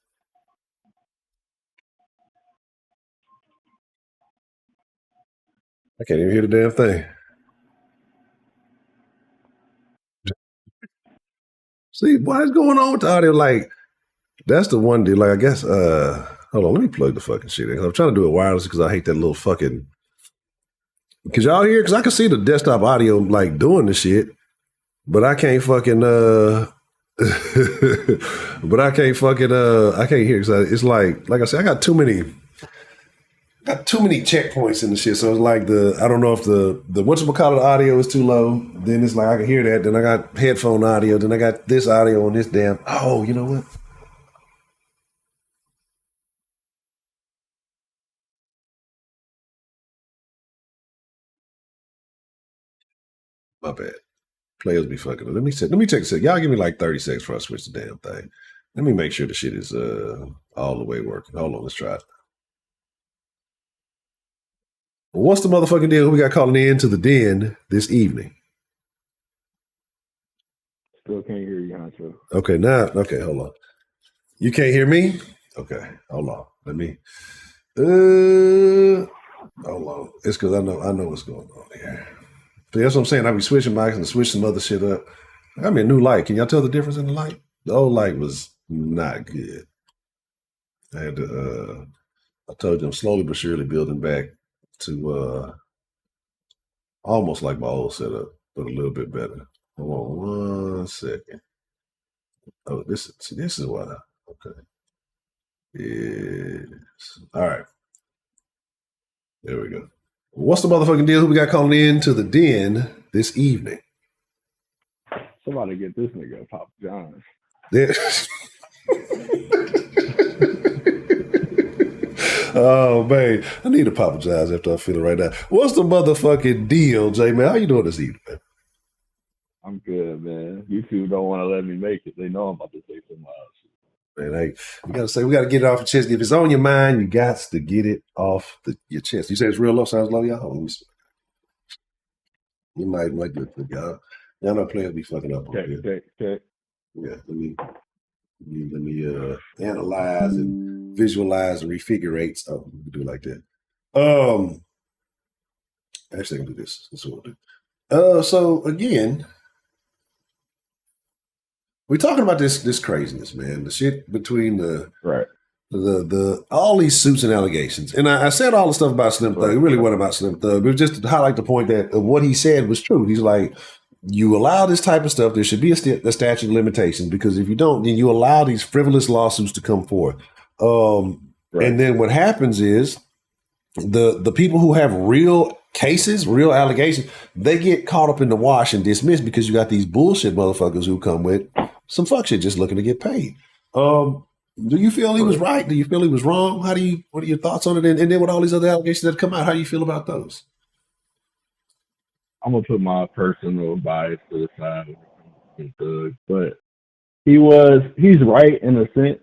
I can't even hear the damn thing. See, what is going on with the audio? Like, that's the one deal. Like, I guess, hold on, let me plug the fucking shit in. I'm trying to do it wireless because I hate that little fucking. Cause y'all hear? Cause I can see the desktop audio like doing the shit, but I can't fucking but I can't fucking I can't hear. Cause it's like I said, I got too many checkpoints in the shit. So it's like I don't know if the whatchamacallit audio is too low. Then it's like I can hear that. Then I got headphone audio. Then I got this audio on this damn. Oh, you know what? My bad. Players be fucking. Let me check a sec. Y'all give me like 30 seconds before I switch the damn thing. Let me make sure the shit is all the way working. Hold on, let's try it. What's the motherfucking deal? Who we got calling in to the den this evening? Still can't hear you, Honcho. Okay, hold on. You can't hear me? Okay, hold on. Let me. Hold on. It's because I know what's going on here. So that's what I'm saying. I be switching mics and switch some other shit up. I got me a new light. Can y'all tell the difference in the light? The old light was not good. I had to. I told you I'm slowly but surely building back to almost like my old setup, but a little bit better. Hold on 1 second. Oh, this is why. Okay. Yes. All right. There we go. What's the motherfucking deal? Who we got calling in to the den this evening? Somebody get this nigga a Papa John's. There. Oh man, I need to apologize after I feel it right now. What's the motherfucking deal, J man? How you doing this evening, man? I'm good, man. YouTube don't want to let me make it. They know I'm about to say some wild shit. Man, hey, we gotta get it off your chest. If it's on your mind, you got to get it off your chest. You say it's real low, sounds low, y'all. You might do it, y'all. Y'all know players be fucking up on here. Check. Yeah, let me analyze and visualize and refigurates. Oh, we can do it like that. Actually, I can do this. That's what we'll do. So again, we're talking about this craziness, man. The shit between the all these suits and allegations. And I said all the stuff about Slim Thug. It really wasn't about Slim Thug. It was just to highlight the point that what he said was true. He's like, you allow this type of stuff, there should be a statute of limitations, because if you don't, then you allow these frivolous lawsuits to come forth. And then what happens is the people who have real cases, real allegations, they get caught up in the wash and dismissed because you got these bullshit motherfuckers who come with some fuck shit just looking to get paid. Do you feel he was right? Do you feel he was wrong? What are your thoughts on it? And then with all these other allegations that come out, how do you feel about those? I'm gonna put my personal bias to the side, but he's right in a sense,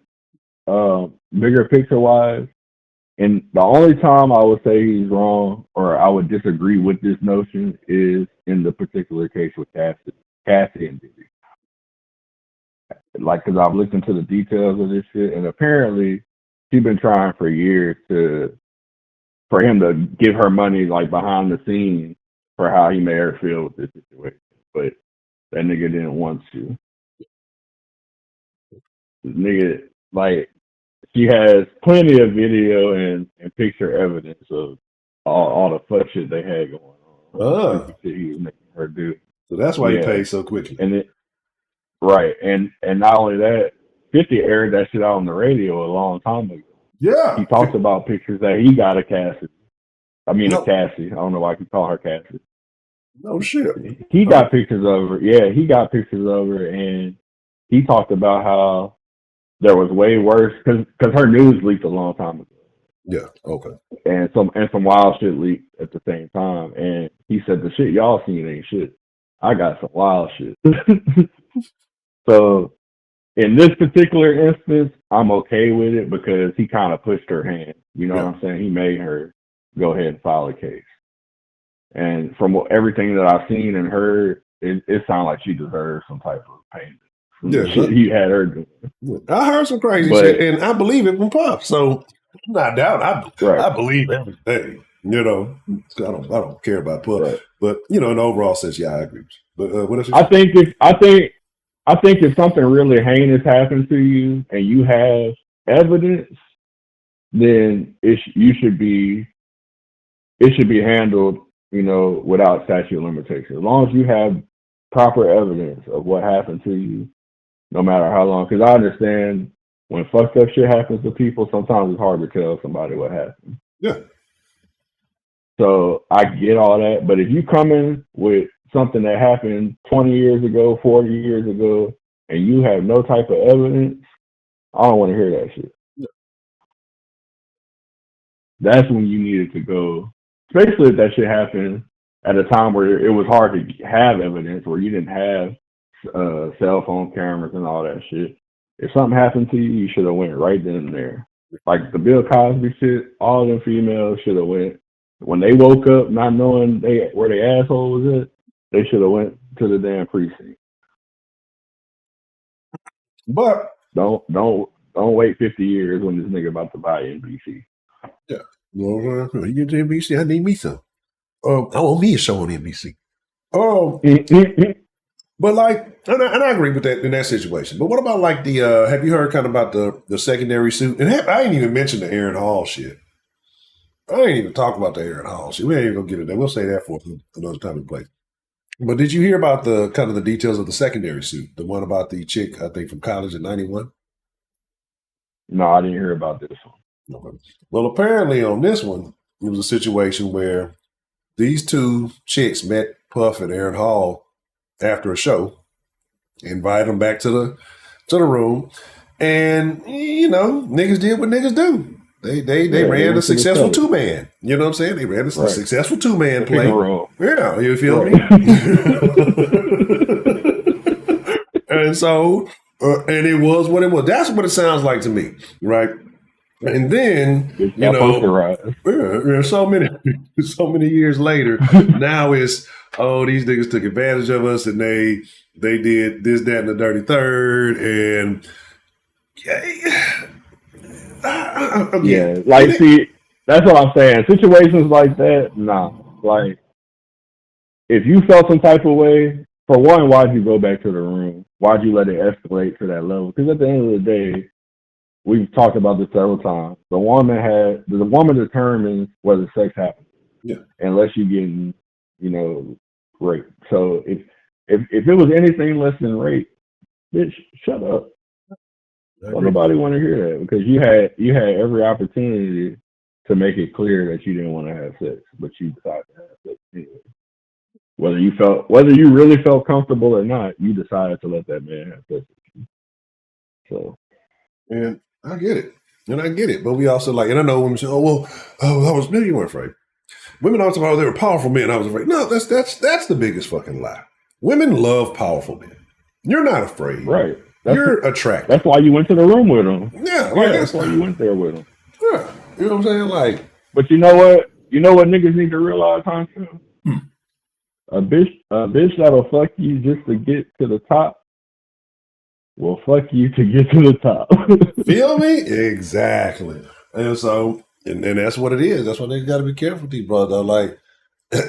bigger picture wise. And the only time I would say he's wrong or I would disagree with this notion is in the particular case with Cassie and Diddy. Like, because I've looked into the details of this shit, and apparently she's been trying for years for him to give her money, like, behind the scenes for how he made her feel with this situation. But that nigga didn't want to. This nigga, like, she has plenty of video and picture evidence of all the fuck shit they had going on. Shit he was making her do. So that's why he paid so quickly. And not only that, 50 aired that shit out on the radio a long time ago. Yeah. He talked about pictures that he got of Cassie. A Cassie. I don't know why I keep calling her Cassie. No shit. He got pictures of her. Yeah, he got pictures of her, and he talked about how there was way worse because her news leaked a long time ago. Yeah. Okay. And some wild shit leaked at the same time, and he said the shit y'all seen ain't shit. I got some wild shit. So in this particular instance, I'm okay with it because he kind of pushed her hand. You know what I'm saying? He made her go ahead and file a case. And from everything that I've seen and heard, it sounds like she deserves some type of payment. Yeah, shit he had her doing. I heard some crazy shit, and I believe it from Puff. So I'm not doubting. I believe everything. You know, I don't care about Puff, but you know, in the overall sense, I agree. But what else? I think if something really heinous happened to you and you have evidence, then it should be handled, you know, without statute of limitations. As long as you have proper evidence of what happened to you, no matter how long. Because I understand when fucked up shit happens to people, sometimes it's hard to tell somebody what happened. Yeah. So I get all that, but if you come in with something that happened 20 years ago, 40 years ago, and you have no type of evidence, I don't want to hear that shit. Yeah. That's when you needed to go, especially if that shit happened at a time where it was hard to have evidence, where you didn't have cell phone cameras and all that shit. If something happened to you, you should have went right then and there. Like the Bill Cosby shit, all them females should have went. When they woke up not knowing where their asshole was at, they should have went to the damn precinct. But don't wait 50 years when this nigga about to buy NBC. Yeah. Well, you get to NBC, I need me some. I want me a show on NBC. But like, and I agree with that in that situation. But what about like the? Have you heard kind of about the secondary suit? And I ain't even mentioned the Aaron Hall shit. I ain't even talk about the Aaron Hall shit. We ain't even gonna get it there. We'll say that for another time and place. But did you hear about the kind of the details of the secondary suit? The one about the chick, I think, from college in '91? No, I didn't hear about this one. Okay. Well, apparently on this one, it was a situation where these two chicks met Puff and Aaron Hall after a show, invited them back to the room, and you know, niggas did what niggas do. They ran a successful two-man. You know what I'm saying? They ran a successful two-man play. Yeah, you feel me? And so, and it was what it was. That's what it sounds like to me, right? And then, Bitch you got know, posterized. so many years later, now it's, oh, these niggas took advantage of us and they did this, that, and the dirty third. And Yeah, again, like, see, that's what I'm saying. Situations like that, nah. Like, if you felt some type of way, for one, why'd you go back to the room? Why'd you let it escalate to that level? Because at the end of the day, we've talked about this several times. The woman determines whether sex happens, yeah, unless you're getting, raped. So if it was anything less than rape, bitch, shut up. Don't nobody want to hear that, because you had every opportunity to make it clear that you didn't want to have sex, but you decided to have sex anyway. Whether you really felt comfortable or not, you decided to let that man have sex with you. So, and I get it, but we also like, and I know women say, "Oh well, I was maybe you weren't afraid." Women always talk about they were powerful men. I was afraid. No, that's the biggest fucking lie. Women love powerful men. You're not afraid. right. You're attracted. That's why you went to the room with them. Yeah, like that's why you went there with them. Yeah, you know what I'm saying? Like, but you know what? You know what niggas need to realize, Honcho? A bitch that'll fuck you just to get to the top will fuck you to get to the top. Feel me? Exactly. And so, and that's what it is. That's why they got to be careful with these brothers. Like, and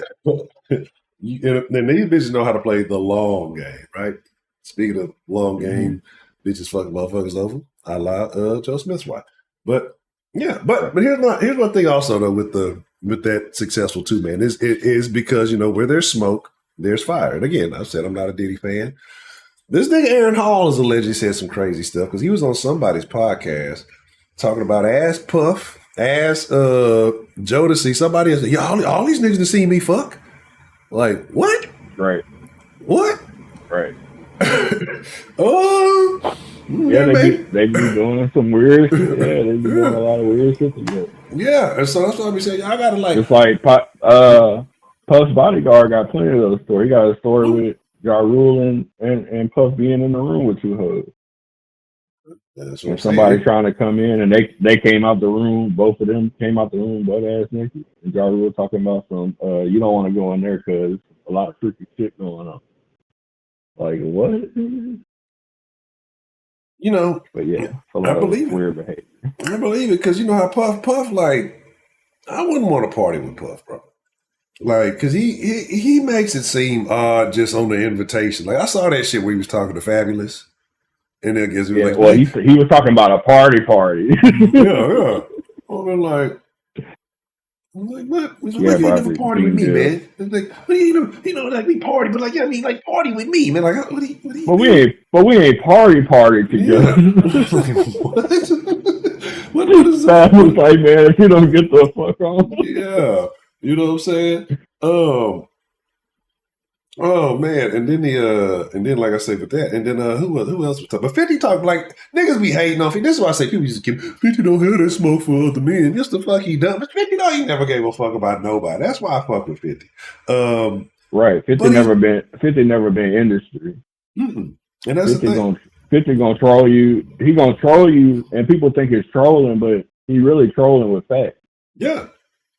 these bitches know how to play the long game, right? Speaking of long game, bitches fucking motherfuckers over. I lie, Joe Smith's wife. But yeah, but here's one thing also though with that successful two man it is because where there's smoke, there's fire. And again, I've said I'm not a Diddy fan. This nigga Aaron Hall has allegedly said some crazy stuff because he was on somebody's podcast talking about ass Puff, ass Jodeci. Somebody else, all these niggas to see me fuck. Like what? Right. What? Right. Oh. Yeah, they be doing some weird shit. Yeah, they be doing a lot of weird shit together. Yeah, and so that's what I be saying. I gotta like. It's like Puff's bodyguard got plenty of those stories. He got a story with Ja Rule and Puff being in the room with two hoes. And somebody trying to come in, and they came out the room. Both of them came out the room butt ass naked. And Ja Rule talking about some, you don't want to go in there because a lot of freaky shit going on. Like what? But yeah, I believe weird behavior. I believe it because how Puff like, I wouldn't want to party with Puff, bro. Like, because he makes it seem odd just on the invitation. Like I saw that shit where he was talking to Fabulous. And then I guess he was he was talking about a party. yeah. I'm like, what? You never party with me, man. It's like, what do you like we party, but like, like party with me, man. Like, what do you But we ain't party together. Yeah. what is that? Like, man, if you don't get the fuck on. Yeah. You know what I'm saying? Oh man, and then like I said with that, and then who else was talking? But 50 talk like niggas be hating on 50. This is why I say people used to keep 50 don't have that smoke for other men. Just the fuck he done. But 50 he never gave a fuck about nobody. That's why I fuck with 50. Right. 50 never been industry. And that's 50 the thing. 50 gonna troll you. He gonna troll you, and people think it's trolling, but he really trolling with facts. Yeah.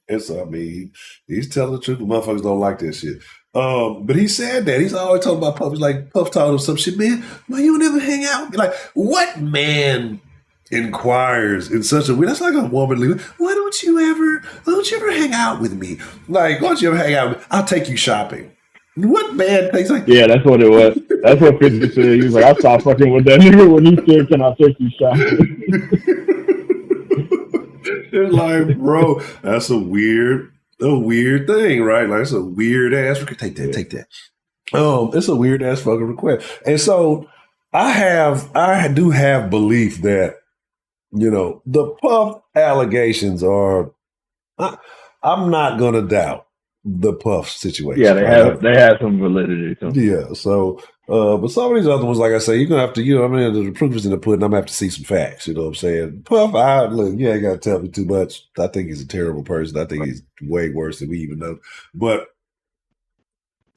And so, I mean, he's telling the truth, but motherfuckers don't like that shit. But he said that. He's always talking about Puff. He's like, Puff told him some shit, man, you never hang out with me. Like, what man inquires in such a way? That's like a woman leaving. Why don't you ever hang out with me? Like, why don't you ever hang out with me? I'll take you shopping. What man thinks like? Yeah, that's what it was. That's what 50 said. He was like, I stopped fucking with that nigga when he said, can I take you shopping? It's like, bro, that's a weird thing, right? Like, it's a weird ass. Take that. It's a weird ass fucking request. And so I do have belief that, the Puff allegations are, I'm not going to doubt the Puff situation. Yeah, they have some validity to them. Yeah. So, but some of these other ones, like I say, you're going to have to, the proof is in the pudding. I'm going to have to see some facts. You know what I'm saying? Puff, look, you ain't got to tell me too much. I think he's a terrible person. I think he's way worse than we even know. But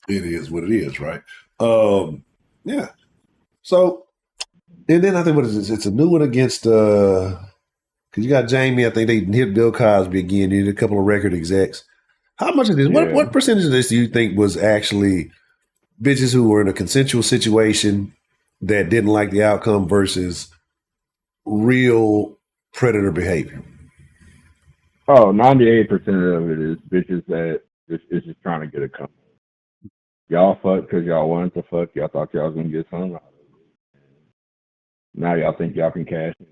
it is what it is, right? Yeah. So, and then I think what is this? It's a new one against Because you got Jamie, I think they hit Bill Cosby again. They did a couple of record execs. How much of this? Yeah. What percentage of this do you think was actually bitches who were in a consensual situation that didn't like the outcome versus real predator behavior? Oh, 98% of it is bitches that is just trying to get a come. Y'all fucked because y'all wanted to fuck. Y'all thought y'all was going to get something out of it. Now y'all think y'all can cash in.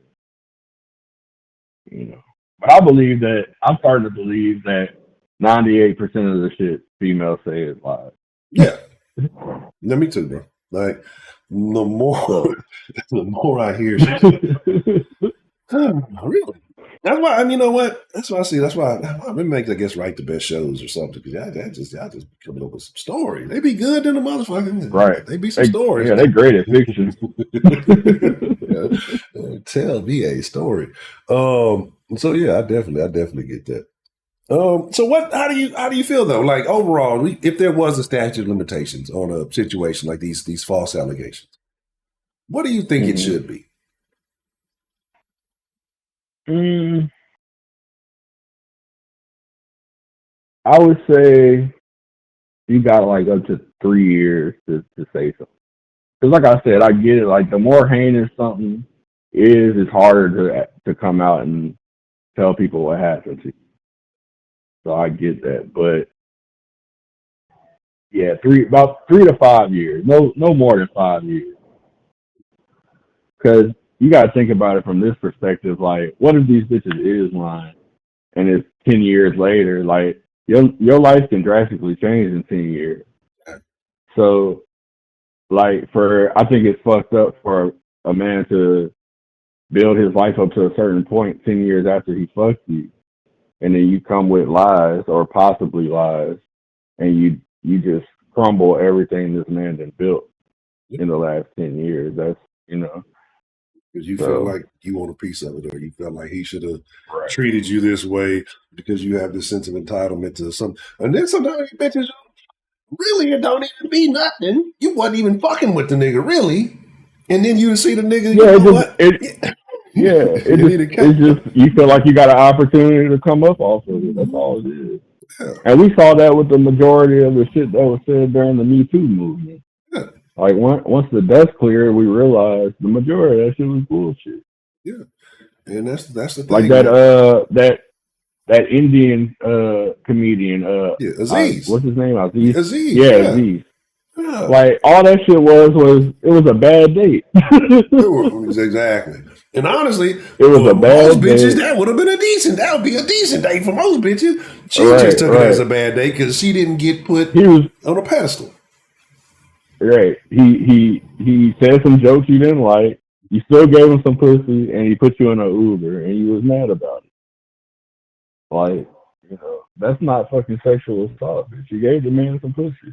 You know. But I'm starting to believe that 98% of the shit females say is lies. Yeah. Yeah, me too, bro. Like, the more I hear shit. Really? That's why, you know what? That's why I see. That's why I make, I guess, write the best shows or something. Because I just be coming up with some stories. They be good in the motherfucking. Right. They be some stories. Yeah, they great at fiction. Tell me a story. So yeah, I definitely get that. So what? How do you feel though? Like overall, if there was a statute of limitations on a situation like these false allegations, what do you think it should be? I would say you got like up to 3 years to say something. Because like I said, I get it. Like the more heinous something is, it's harder to come out and tell people what happened to you. So I get that, but yeah, about 3 to 5 years. No more than 5 years. Because you got to think about it from this perspective. Like, what if these bitches is lying, and it's 10 years later? Like, your life can drastically change in 10 years. So, like, I think it's fucked up for a man to build his life up to a certain point 10 years after he fucked you, and then you come with lies or possibly lies, and you just crumble everything this man has built in the last 10 years. That's, because you feel like you want a piece of it, or you felt like he should have treated you this way because you have this sense of entitlement to something. And then sometimes you bitches, really, it don't even be nothing. You wasn't even fucking with the nigga, really. And then you see the nigga, it's just you feel like you got an opportunity to come up off of it. That's all it is. Yeah. And we saw that with the majority of the shit that was said during the Me Too movement. Yeah. Like once the dust cleared, we realized the majority of that shit was bullshit. Yeah, and that's the thing. Like that Indian comedian, Aziz. What's his name? Aziz. Yeah, Aziz. Yeah. Like all that shit was a bad date. Exactly. And honestly, it was a bad most bitches, date. that would have been that would be a decent date for most bitches. She just took it as a bad date because she didn't get put on a pedestal. Right. He said some jokes you didn't like. You still gave him some pussy, and he put you in an Uber, and you was mad about it. Like, that's not fucking sexual assault, bitch. You gave the man some pussy.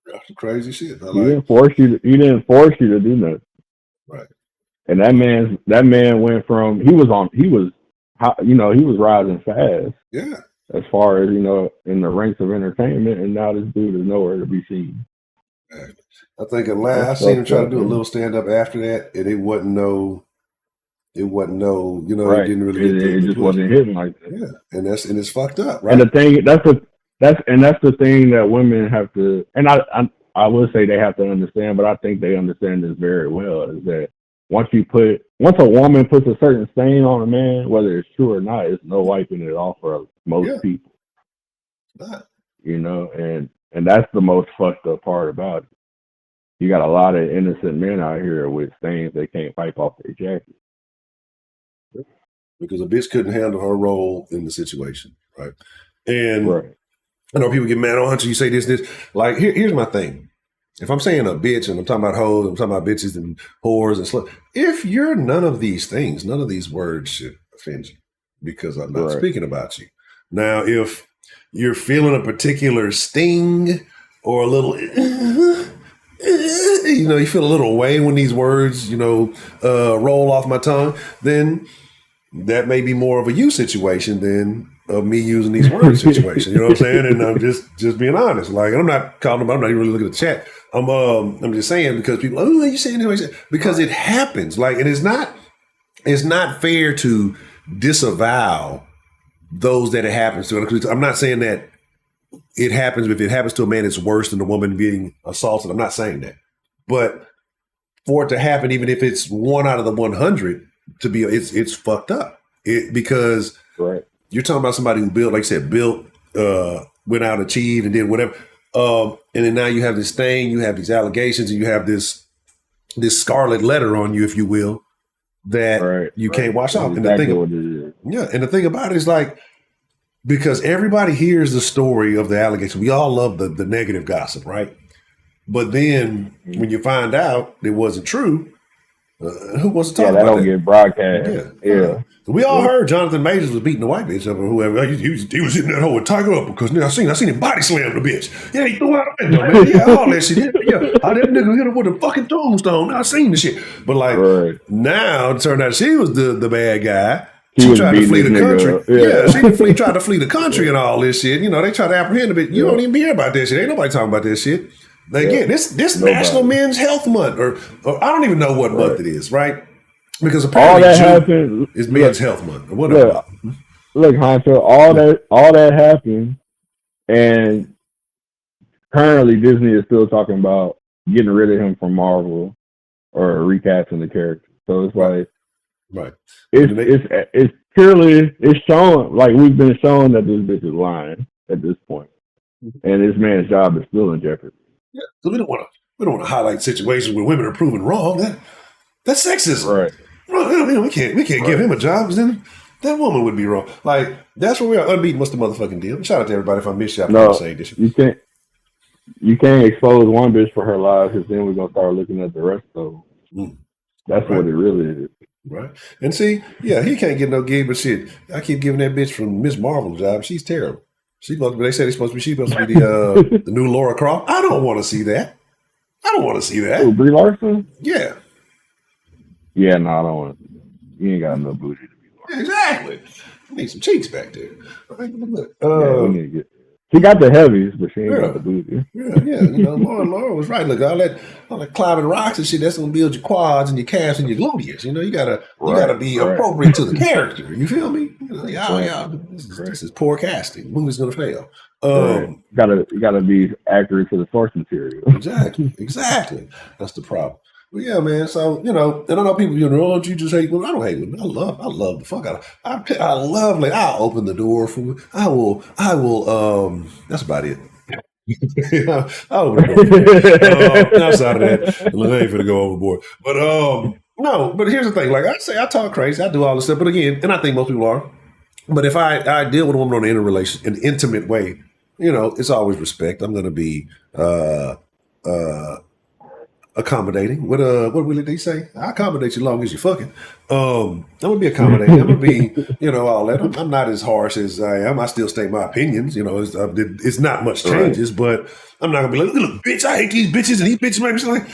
That's crazy shit. He didn't force you to do nothing. Right. And that man went from he was rising fast. Yeah. As far as in the ranks of entertainment, and now this dude is nowhere to be seen. I think I seen him try to do a little stand up after that, and it wasn't no, it didn't really get it just wasn't hitting like that. Yeah, and it's fucked up, right? And the thing that's the thing that women have to, and I would say they have to understand, but I think they understand this very well, is that once a woman puts a certain stain on a man, whether it's true or not, it's no wiping it off for most people. Not. And that's the most fucked up part about it. You got a lot of innocent men out here with stains they can't wipe off their jacket. Because a bitch couldn't handle her role in the situation, right? And I know people get mad on Hunter, you say this. Like, here's my thing. If I'm saying a bitch and I'm talking about hoes, I'm talking about bitches and whores and sluts, if you're none of these things, none of these words should offend you because I'm not speaking about you. Now, if you're feeling a particular sting or a little, you feel a little away when these words, roll off my tongue, then that may be more of a you situation than of me using these words situation. You know what I'm saying? And I'm just being honest. Like, I'm not calling them. I'm not even really looking at the chat. I'm just saying because people, you saying anyway, because it happens. Like, and it's not fair to disavow those that it happens to. I'm not saying that it happens. If it happens to a man, it's worse than the woman being assaulted. I'm not saying that. But for it to happen, even if it's 1 out of the 100, to be, it's fucked up. Because you're talking about somebody who built, like you said, went out, achieved, and did whatever. And then now you have this thing, you have these allegations, and you have this scarlet letter on you, if you will, that you can't wash off. And the thing about it is, like, because everybody hears the story of the allegation, we all love the negative gossip, right? But then when you find out it wasn't true, who wants to talk about that? Don't get broadcast. Yeah. We all heard Jonathan Majors was beating the white bitch up or whoever. He was hitting that hole with Tiger up because I seen him body slam the bitch. Yeah, he threw out a window, man. Yeah, all that shit. Yeah, how that nigga hit her with a fucking tombstone. I seen the shit. But now it turned out she was the bad guy. She tried to flee the country. She tried to flee the country and all this shit. You know, they tried to apprehend her, but you don't even hear about that shit. Ain't nobody talking about that shit. Again, this National Men's Health Month, or I don't even know what month it is, right? Because apparently all that happened is Men's Health Month or whatever. Look, Hunter, all that happened, and currently Disney is still talking about getting rid of him from Marvel or recasting the character. So it's like, it's purely showing, like, we've been shown that this bitch is lying at this point, and this man's job is still in jeopardy. Yeah, because we don't want to highlight situations where women are proven wrong. That's sexism. Right. We can't give him a job because then that woman would be wrong. Like, that's where we are. Unbeaten. What's the motherfucking deal? Shout out to everybody if I missed you. I'm saying this. You can't expose one bitch for her lies because then we're gonna start looking at the rest of them. That's what it really is. Right. And see, he can't get no gig, but shit, I keep giving that bitch from Miss Marvel a job. She's terrible. They said she's supposed to be the new Laura Croft. I don't want to see that. Oh, Brie Larson? Yeah. Yeah, no, I don't want to. You ain't got no booty to be Laura. Exactly. I need some cheeks back there. We need to get. She got the heavies, but she ain't got the booty. Yeah. You know, Laura was right. Look, all that climbing rocks and shit, that's gonna build your quads and your calves and your gluteus. You know, you gotta be appropriate to the character. You feel me? You know, this is poor casting. The movie's gonna fail. You gotta be accurate to the source material. Exactly. That's the problem. Well, yeah, man. So, you know, and I know people, you you just hate women. I don't hate women. I love the fuck out of. I love, like, I'll open the door for. I will. That's about it. I'll open the door. Outside of that, I ain't finna go overboard. But no. But here's the thing. Like I say, I talk crazy. I do all this stuff. But again, and I think most people are. But if I deal with a woman on an intimate way, you know, it's always respect. I'm gonna be accommodating. What will they say? I accommodate you long as you're fucking. I'm gonna be accommodating. I'm gonna be, you know, all that. I'm not as harsh as I am. I still state my opinions. You know, it's not much changes, but I'm not gonna be like, look, bitch, I hate these bitches, and these bitches make me like,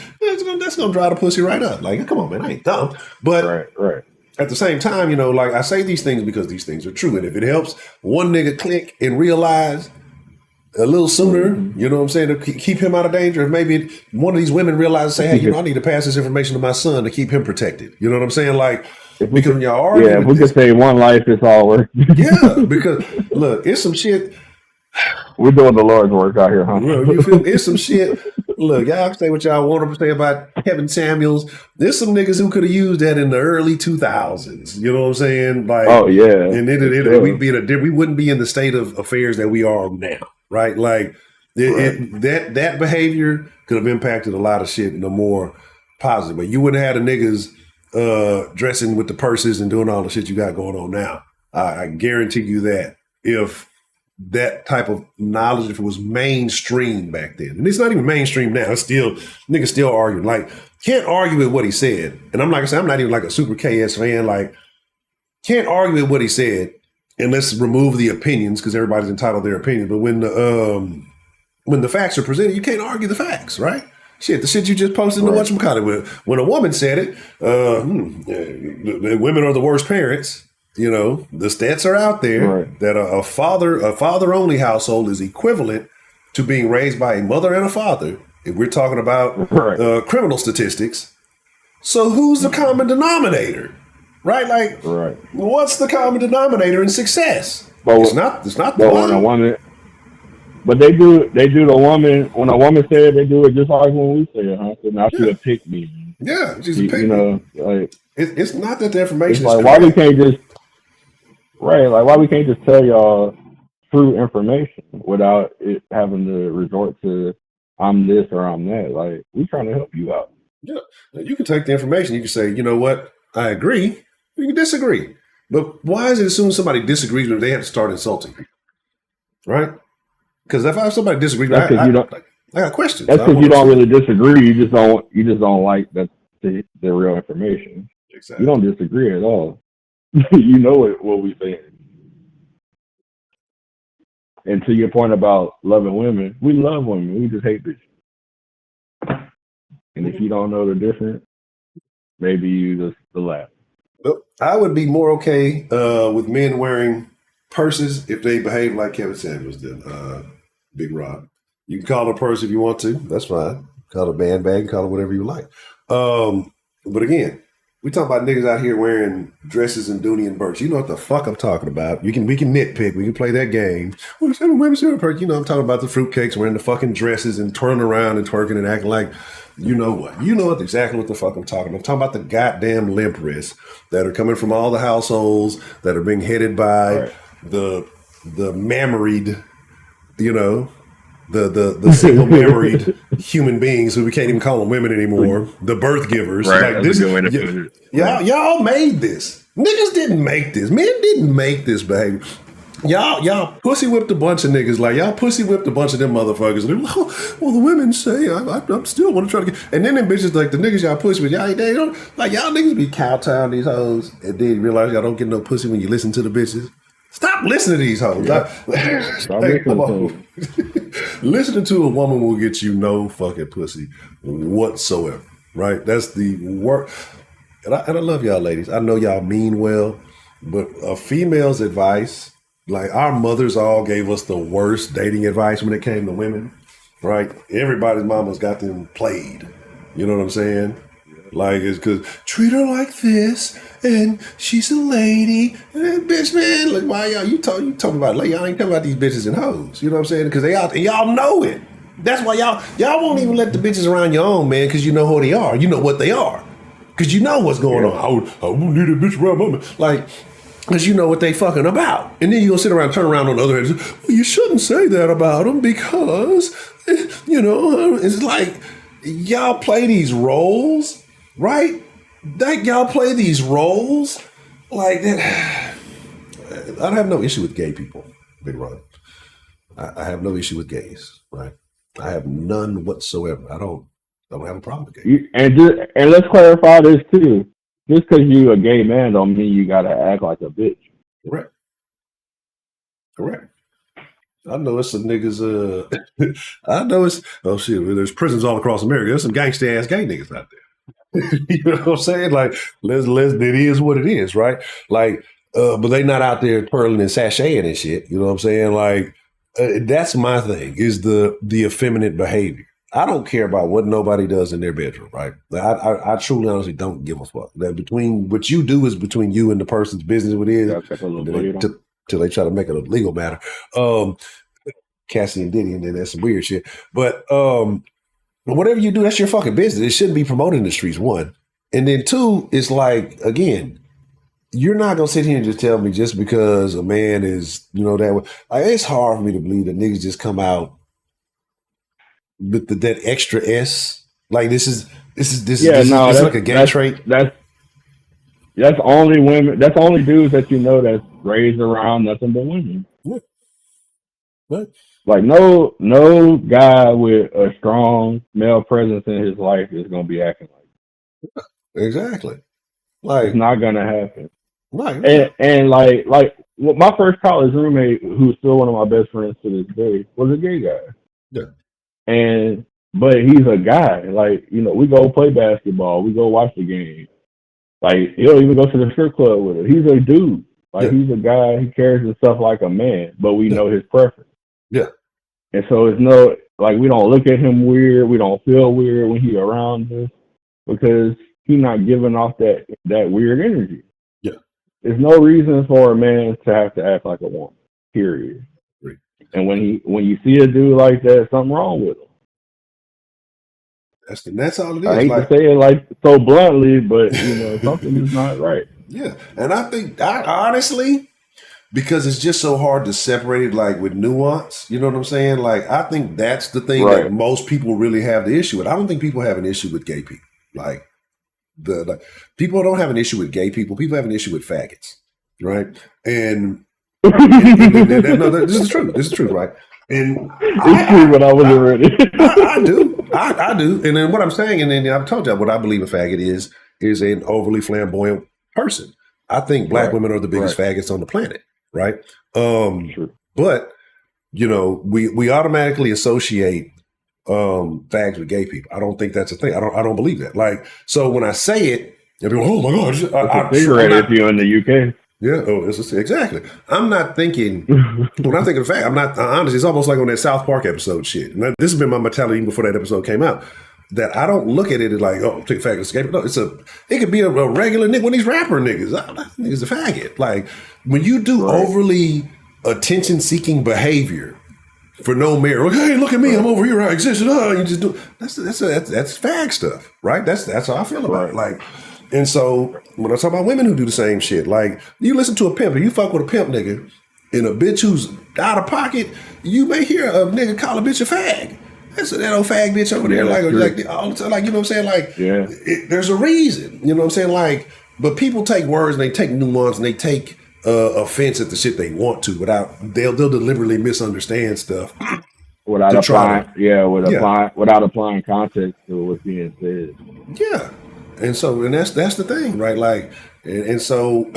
that's gonna dry the pussy right up. Like, come on, man, I ain't dumb. But at the same time, you know, like, I say these things because these things are true, and if it helps one nigga click and realize a little sooner, you know what I'm saying, to keep him out of danger. If maybe one of these women realizes, say, hey, you know, I need to pass this information to my son to keep him protected. You know what I'm saying? Like, because when y'all argue, if we could say one life, it's all worth. Yeah, because look, it's some shit. We're doing the Lord's work out here, huh? You feel me? It's some shit. Look, y'all can say what y'all want to say about Kevin Samuels. There's some niggas who could have used that in the early 2000s. You know what I'm saying? Like, and we wouldn't be in the state of affairs that we are now. Right, like that behavior could have impacted a lot of shit in a more positive way. You wouldn't have had the niggas dressing with the purses and doing all the shit you got going on now. I guarantee you that if that type of knowledge, if it was mainstream back then, and it's not even mainstream now, it's still niggas still arguing. Like, can't argue with what he said. And I'm like I said, I'm not even like a super KS fan. Like, can't argue with what he said. And let's remove the opinions because everybody's entitled to their opinions. But when the facts are presented, you can't argue the facts, right? Shit, the shit you just posted in the whatchamacallit. When a woman said it, the women are the worst parents. You know, the stats are out there that a father only household is equivalent to being raised by a mother and a father. If we're talking about criminal statistics, so who's the common denominator? right? Like, Right. what's the common denominator in success? But It's not the but when a money. woman, but they do the woman when a woman said they do it just like when we say it, huh? So now she Yeah, a pick me. yeah, she's a She, you pick me. know, like It's not that the it's information is like why we correct. can't just right, like why we can't just tell y'all true information without it having to resort to I'm this or I'm that. Like we trying to help you out. Yeah, you can take the information. You can say, you know what, I agree. You can disagree, but why is it as soon as somebody disagrees with them, they have to start insulting, right? Because if I have somebody disagrees, That's because you don't. I got questions. That's I because want you to don't see. really disagree. You just don't like that the real information. You Exactly. don't disagree at all. You know what we saying. And to your point about loving women, we love women. We just hate bitches. And if you don't know the difference, maybe you just the laugh. Nope. I would be more okay with men wearing purses if they behave like Kevin Samuels did. Big Rod. You can call it a purse if you want to. That's fine. Call it a band bag. Call it whatever you like. But again, we talking about niggas out here wearing dresses and Dooney and Birch. You know what the fuck I'm talking about. We can nitpick. We can play that game. Well, women's wearing purse. You know I'm talking about the fruitcakes wearing the fucking dresses and turning around and twerking and acting like you know what. You know what exactly what the fuck I'm talking about. I'm talking about the goddamn limp wrists that are coming from all the households that are being headed by Right. the mammaried, you know, the single married human beings who we can't even call them women anymore, the birth givers. Right. Like That's a this, good way to put it. Right. y'all made this. Niggas didn't make this. Men didn't make this behavior. Y'all pussy whipped a bunch of niggas. Like y'all pussy whipped a bunch of them motherfuckers. And they were, well, the women say I'm still want to try to get. And then them bitches like the niggas y'all pussy with y'all they don't like y'all niggas be kowtowing these hoes and then realize y'all don't get no pussy when you listen to the bitches. Stop listening to these hoes. Yeah. Stop Hey, come listening to on. Listening to a woman will get you no fucking pussy whatsoever. Right? That's the work. And I love y'all ladies. I know y'all mean well, but a female's advice, like our mothers all gave us the worst dating advice when it came to women, right? Everybody's mama's got them played. You know what I'm saying? Like it's because treat her like this, and she's a lady. And bitch, man, like why you talking about like y'all ain't talking about these bitches and hoes. You know what I'm saying? Because they out and y'all know it. That's why y'all won't even let the bitches around your own man because you know who they are. You know what they are. Because you know what's going on. I won't need a bitch around my man. Like, because you know what they fucking about. And then you gonna sit around, turn around on the other hand and say, well, you shouldn't say that about them because, you know, it's like, y'all play these roles, right? That y'all play these roles like that. I have no issue with gay people, Big Ron. I have no issue with gays, right? I have none whatsoever. I don't have a problem with gays. And let's clarify this too. Just because you a gay man don't mean you gotta act like a bitch. Correct. Correct. I know it's some niggas. I know it's shit. There's prisons all across America. There's some gangsta ass gay niggas out there. You know what I'm saying? Like, let's. It is what it is, right? Like, but they not out there twirling and sashaying and shit. You know what I'm saying? Like, that's my thing. Is the effeminate behavior. I don't care about what nobody does in their bedroom, right? I truly, honestly don't give a fuck. That between what you do is between you and the person's business. What it is till they try to make it a legal matter. Cassie and Diddy, and then that's some weird shit. But whatever you do, that's your fucking business. It shouldn't be promoted in the streets, one. And then two, it's like, again, you're not gonna sit here and just tell me just because a man is, you know, that way. Like, it's hard for me to believe that niggas just come out with that extra S. Like this is like a gay trait. That's only women. That's only dudes that you know that's raised around nothing but women. Yeah. What? Like no guy with a strong male presence in his life is gonna be acting like that. Exactly. It's Like, not gonna happen. right. And well, my first college roommate, who's still one of my best friends to this day, was a gay guy. Yeah. But he's a guy. Like, you know, we go play basketball, we go watch the game. Like, he'll even go to the strip club with us. He's a dude. Like, Yeah. he's a guy. He carries himself like a man, but we Yeah. know his preference. Yeah. And so it's no, like, we don't look at him weird. We don't feel weird when he's around us because he's not giving off that weird energy. there's no reason for a man to have to act like a woman. Period. Right. And when you see a dude like that, something wrong with him. That's all it I is. hate to Like, say it like so bluntly, but something is not right. yeah. And I think I honestly, because it's just so hard to separate it like with nuance, you know what I'm saying? Like, I think that's the thing that Right. most people really have the issue with. I don't think people have an issue with gay people. Like people don't have an issue with gay people. People have an issue with faggots, right? And no, this is true. This is true, right? And It's true, but I wasn't ready. I do. I do. And then what I'm saying, and then I've told you what I believe a faggot is an overly flamboyant person. I think black Right. women are the biggest faggots on the planet, right? True. But we automatically associate fags with gay people. I don't think that's a thing. I don't believe that. Like, so when I say it, people, oh my God, It's a cigarette if you're in the UK. yeah, exactly. I'm not thinking when I'm thinking of fact. I'm not honestly. It's almost like on that South Park episode shit. And this has been my mentality even before that episode came out. That I don't look at it as like, oh, take a faggot, escape. No, it could be a regular nigga. One of these rapper niggas, that nigga's a faggot. Like when you do overly attention-seeking behavior for no merit, like, hey, look at me, I'm over here, I exist. You just do that's fag stuff, right? That's how I feel about it. Like. And so when I talk about women who do the same shit, like you listen to a pimp and you fuck with a pimp nigga and a bitch who's out of pocket, you may hear a nigga call a bitch a fag. That's that old fag bitch over there, like all the time, like you know what I'm saying? Like, there's a reason, you know what I'm saying? Like, but people take words and they take nuance and they take offense at the shit they want to without they'll deliberately misunderstand stuff without applying context to what's being said. Yeah. And that's the thing, right? Like, and so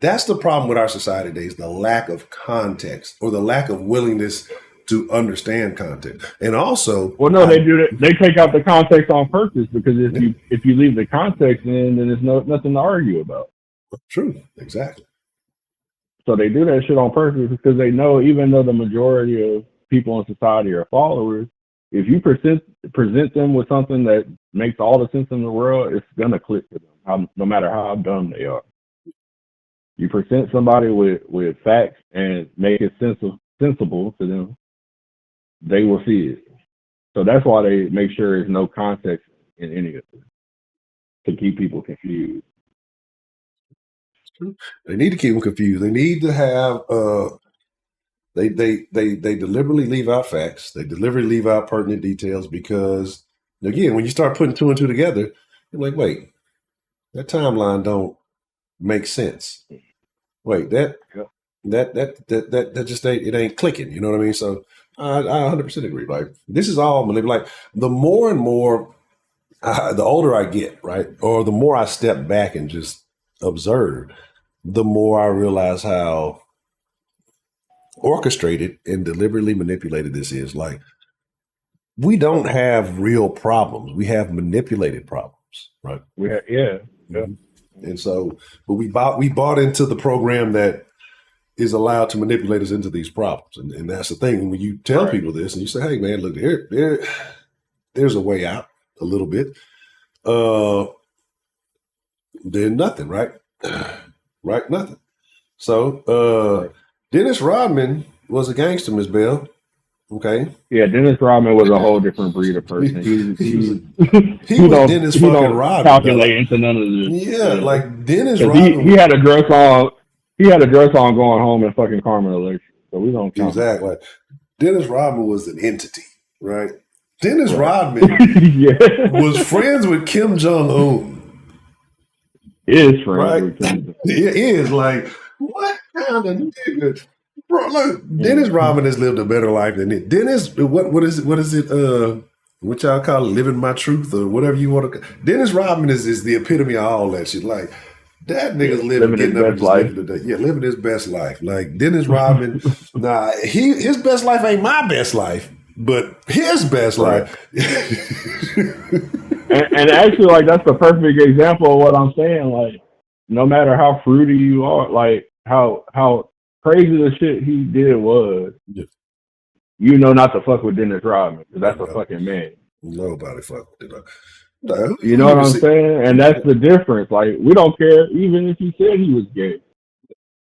that's the problem with our society today is the lack of context or the lack of willingness to understand context. And also, well, no, they do that. They take out the context on purpose because if you leave the context in, then there's nothing to argue about. True, exactly. So they do that shit on purpose because they know, even though the majority of people in society are followers, if you present them with something that makes all the sense in the world, it's gonna click to them, no matter how dumb they are. You present somebody with facts and make it sensible to them, they will see it. So that's why they make sure there's no context in any of it to keep people confused. They need to keep them confused. They need to have they deliberately leave out facts. They deliberately leave out pertinent details because again, when you start putting two and two together, you're like, wait, that timeline don't make sense. Wait, that just ain't clicking. You know what I mean? So I 100% agree. Like this is all like the more and more, the older I get, right, or the more I step back and just observe, the more I realize how orchestrated and deliberately manipulated this is. Like we don't have real problems. We have manipulated problems, right? Yeah. And so, but we bought into the program that is allowed to manipulate us into these problems. And that's the thing. When you tell people this and you say, hey man, look, there's a way out a little bit. Then nothing, right? Right? Nothing. So Dennis Rodman was a gangster, Ms. Bell. Okay. Yeah, Dennis Rodman was a whole different breed of person. He was Dennis fucking Rodman. Calculate into none of this. Yeah, like Dennis Rodman. He had a dress on. He had a dress on going home in fucking Carmen Electric. So we don't count. Exactly. Dennis Rodman was an entity, right? Dennis Rodman was friends with Kim Jong-un. Is friends with Kim. It is like, what kind of nigga? Bro, look, Dennis Rodman has lived a better life than it. Dennis, what is it? What y'all call it? Living my truth or whatever you want to. Dennis Rodman is the epitome of all that shit. Like that nigga's living his best life. Living his best life. Like Dennis Rodman. His best life ain't my best life, but his best life. and actually, like that's the perfect example of what I'm saying. Like, no matter how fruity you are, like how crazy the shit he did was, you know not to fuck with Dennis Rodman because that's a fucking man. Nobody fuck with it. No, you know what I'm saying? And that's the difference. Like we don't care even if he said he was gay.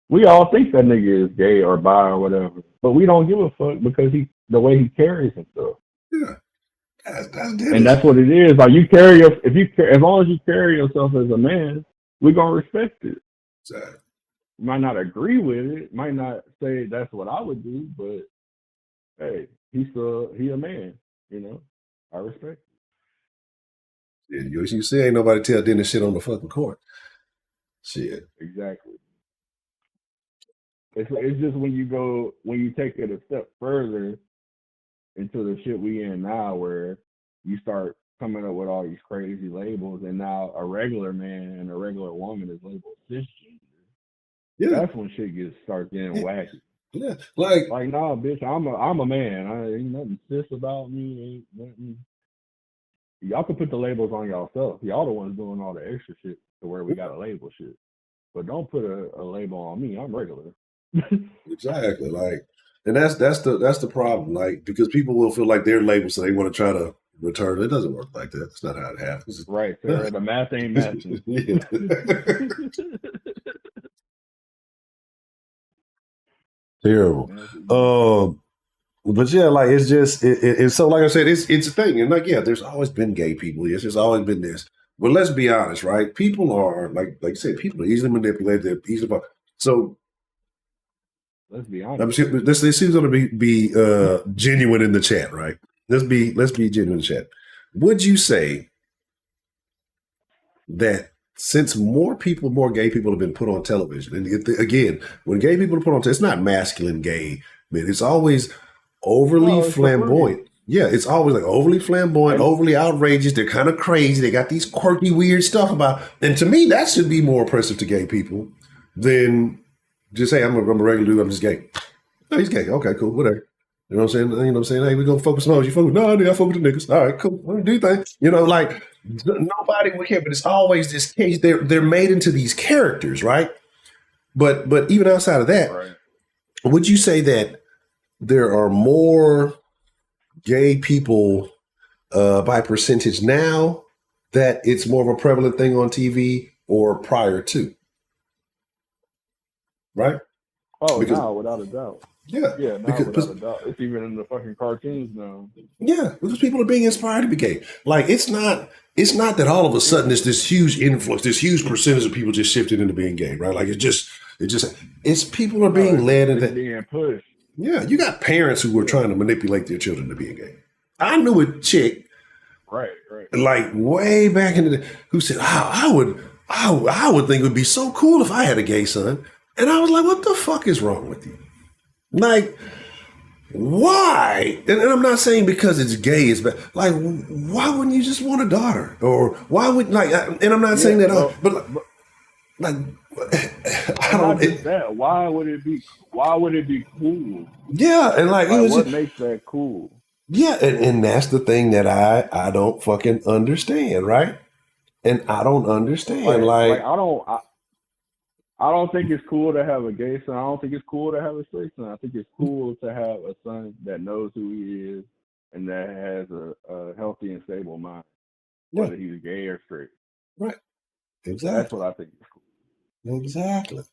We all think that nigga is gay or bi or whatever, but we don't give a fuck because the way he carries himself. Yeah, that's And Dennis. that's what it is. Like as long as you carry yourself as a man, we gonna respect it. Exactly. Might not agree with it, might not say that's what I would do, but hey, he a man, you know. I respect Yeah, you see, ain't nobody tell Dennis shit on the fucking court. Shit. it. Exactly. It's just when you take it a step further into the shit we in now, where you start coming up with all these crazy labels, and now a regular man and a regular woman is labeled cisgender. Yeah. That's when shit starts getting wacky. Yeah. Like nah, bitch, I'm a man. Ain't nothing cis about me. Ain't nothing. Y'all can put the labels on y'allself. Y'all the ones doing all the extra shit to where we gotta label shit. But don't put a label on me. I'm regular. exactly. Like, and that's the problem. Like, because people will feel like they're labeled, so they want to try to return. It doesn't work like that. That's not how it happens. Right, Sarah. The math ain't matching. Terrible. But yeah, like it's just it's so like I said, it's a thing, and like yeah, there's always been gay people. Yes, there's always been this. But let's be honest, right? People are like you said, people are easily manipulated. They're easily so. Let's be honest. This is going to be genuine in the chat, right? Let's be genuine in the chat. Would you say that since more gay people have been put on television, and again, when gay people are put on, it's not masculine gay, man. It's always overly flamboyant. Yeah, it's always like overly flamboyant, overly outrageous. They're kind of crazy. They got these quirky, weird stuff about. And to me, that should be more oppressive to gay people than just say, I'm a regular dude. I'm just gay. No, he's gay. Okay, cool, whatever. You know what I'm saying? You know what I'm saying? Hey, we're gonna focus on you. Focus. No, I fuck with the niggas. All right, cool. Let me do things. You know, like nobody would care, but it's always this case. They're made into these characters, right? But even outside of that, right. Would you say that there are more gay people by percentage now that it's more of a prevalent thing on TV or prior to? Right? Oh, no, without a doubt. Yeah. Yeah, without a doubt. It's even in the fucking cartoons now. Yeah, because people are being inspired to be gay. Like it's not that all of a sudden this huge influx, this huge percentage of people just shifted into being gay, right? Like it's people are being led into being pushed. Yeah, you got parents who were trying to manipulate their children to being gay. I knew a chick, right, like way back in the day, who said, I would think it would be so cool if I had a gay son. And I was like, what the fuck is wrong with you? Like, why? And I'm not saying because it's gay, it's bad. Like, why wouldn't you just want a daughter? Or why would, like, and I'm not saying that, but like, I don't. That. Why would it be cool? Yeah, and like, it was what makes that cool? Yeah, and that's the thing that I don't fucking understand, right? And I don't understand, like I don't think it's cool to have a gay son. I don't think it's cool to have a straight son. I think it's cool to have a son that knows who he is and that has a healthy and stable mind, whether he's gay or straight. Right. Exactly. That's what I think is cool. Exactly.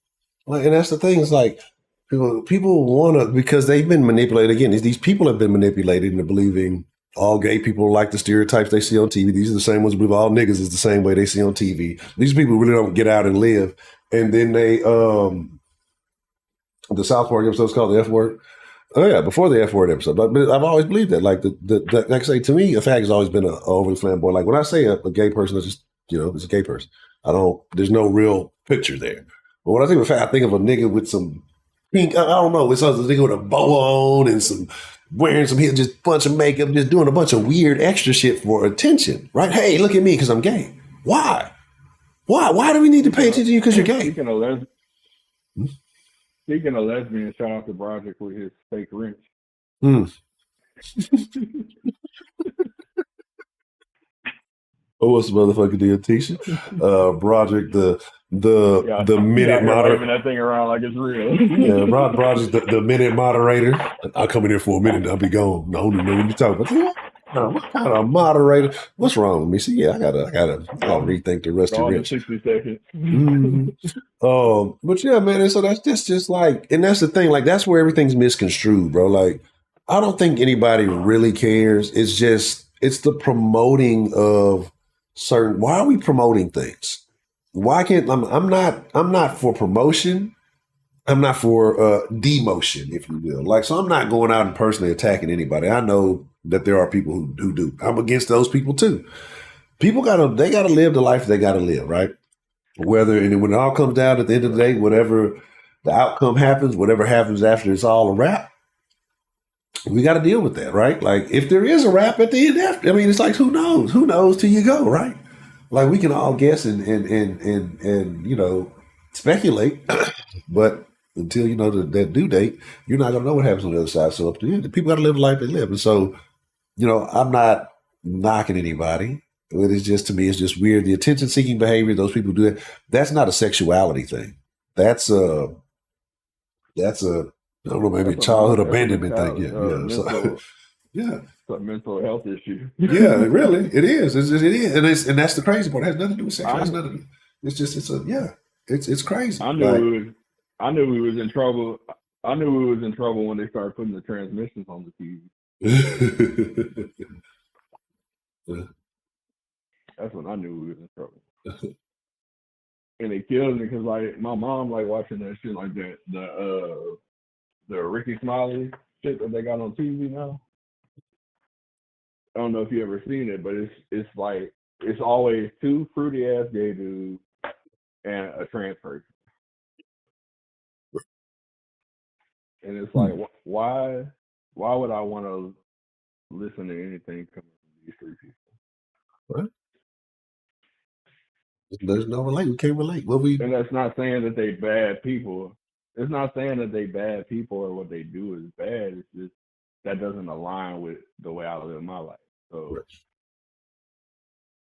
Like, and that's the thing. It's like people want to, because they've been manipulated. Again, these people have been manipulated into believing all gay people like the stereotypes they see on TV. These are the same ones believe all niggas is the same way they see on TV. These people really don't get out and live. And then they, the South Park episode is called the F Word. Oh yeah, before the F Word episode. But I've always believed that. Like like I say, to me, a fag has always been an overly flamboyant. Like when I say a gay person, it's just, it's a gay person. There's no real picture there. But when I think of a fag, I think of a nigga with some pink, I don't know, it's a nigga with a bow on and some wearing some, just bunch of makeup, just doing a bunch of weird extra shit for attention, right? Hey, look at me because I'm gay. Why? Why do we need to pay attention to you because you're gay? Speaking of lesbians, shout out to Broderick with his fake wrench. Oh, what's the motherfucking deal, Tisha? Broderick, the minute moderator. Waving that thing around like it's real. Yeah, Broderick, the minute moderator. I'll come in here for a minute and I'll be gone. I don't even know what you're talking about. what kind of moderator? What's wrong with me? See, yeah, I gotta rethink the rest of Gone in Rich. 60 seconds. But yeah, man. And so that's just like, and that's the thing. Like, that's where everything's misconstrued, bro. Like, I don't think anybody really cares. It's the promoting of certain. Why are we promoting things? Why can't I'm not for promotion. I'm not for demotion, if you will. Like, so I'm not going out and personally attacking anybody. I know that there are people who do. I'm against those people too. People they gotta live the life they gotta live, right? And when it all comes down at the end of the day, whatever the outcome happens, whatever happens after it's all a wrap, we got to deal with that, right? Like, if there is a wrap at the end after, I mean, it's like, who knows? Who knows till you go, right? Like, we can all guess and speculate, but until you know that due date, you're not gonna know what happens on the other side. So up to you, the people got to live the life they live, and so I'm not knocking anybody. But it's just, to me, it's just weird. The attention-seeking behavior, those people do that. That's not a sexuality thing. That's a I don't know, maybe childhood abandonment thing. Mental, yeah. It's a mental health issue. Yeah, really, it is. It is, and that's the crazy part. It has nothing to do with sex. It's crazy. I knew we was in trouble. I knew we was in trouble when they started putting the transmissions on the TV. Yeah. That's when I knew we was in trouble. And it kills me because, like, my mom like watching that shit like that. The Ricky Smiley shit that they got on TV now. I don't know if you ever seen it, but it's like, it's always two fruity ass gay dudes and a trans person. And it's like, why would I want to listen to anything coming from these three people? What? There's no relate. We can't relate. And that's not saying that they bad people. It's not saying that they bad people or what they do is bad. It's just that doesn't align with the way I live my life. So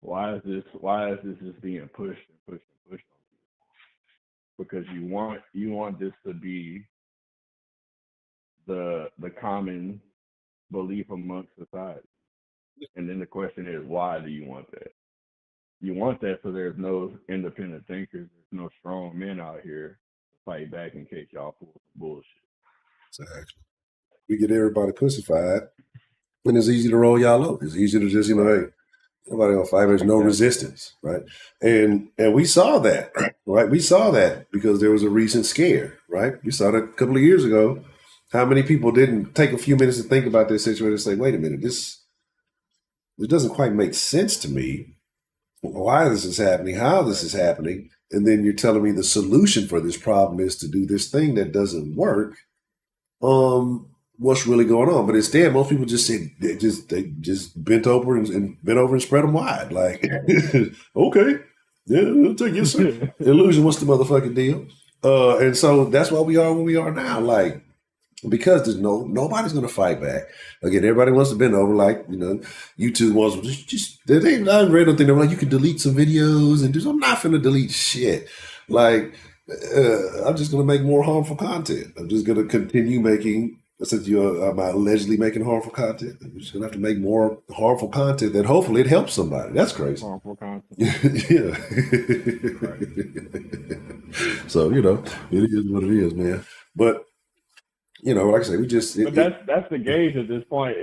why is this just being pushed and pushed and pushed on people? Because you want this to be the common belief amongst society. And then the question is, why do you want that? You want that so there's no independent thinkers, there's no strong men out here to fight back in case y'all pull some bullshit. Exactly. We get everybody pussified, and it's easy to roll y'all up. It's easy to just, hey, nobody gonna fight. There's no resistance, right? And we saw that, right? We saw that because there was a recent scare, right? We saw that a couple of years ago. How many people didn't take a few minutes to think about this situation and say, wait a minute, this doesn't quite make sense to me. Why this is happening, how this is happening, and then you're telling me the solution for this problem is to do this thing that doesn't work. What's really going on? But instead, most people just said they just bent over and spread them wide. Like, okay, yeah, I'll take your side. Illusion, what's the motherfucking deal? And so that's why we are where we are now. Like, because there's nobody's going to fight back. Again, everybody wants to bend over. Like, YouTube wants to I read nothing. They're like, you can delete some videos and I'm not going to delete shit. Like, I'm just going to make more harmful content. I'm just going to continue making. Since I'm allegedly making harmful content, I'm just going to have to make more harmful content that hopefully it helps somebody. That's crazy. Harmful content. Yeah. So, it is what it is, man. But, like I say, but that's the gauge at this point.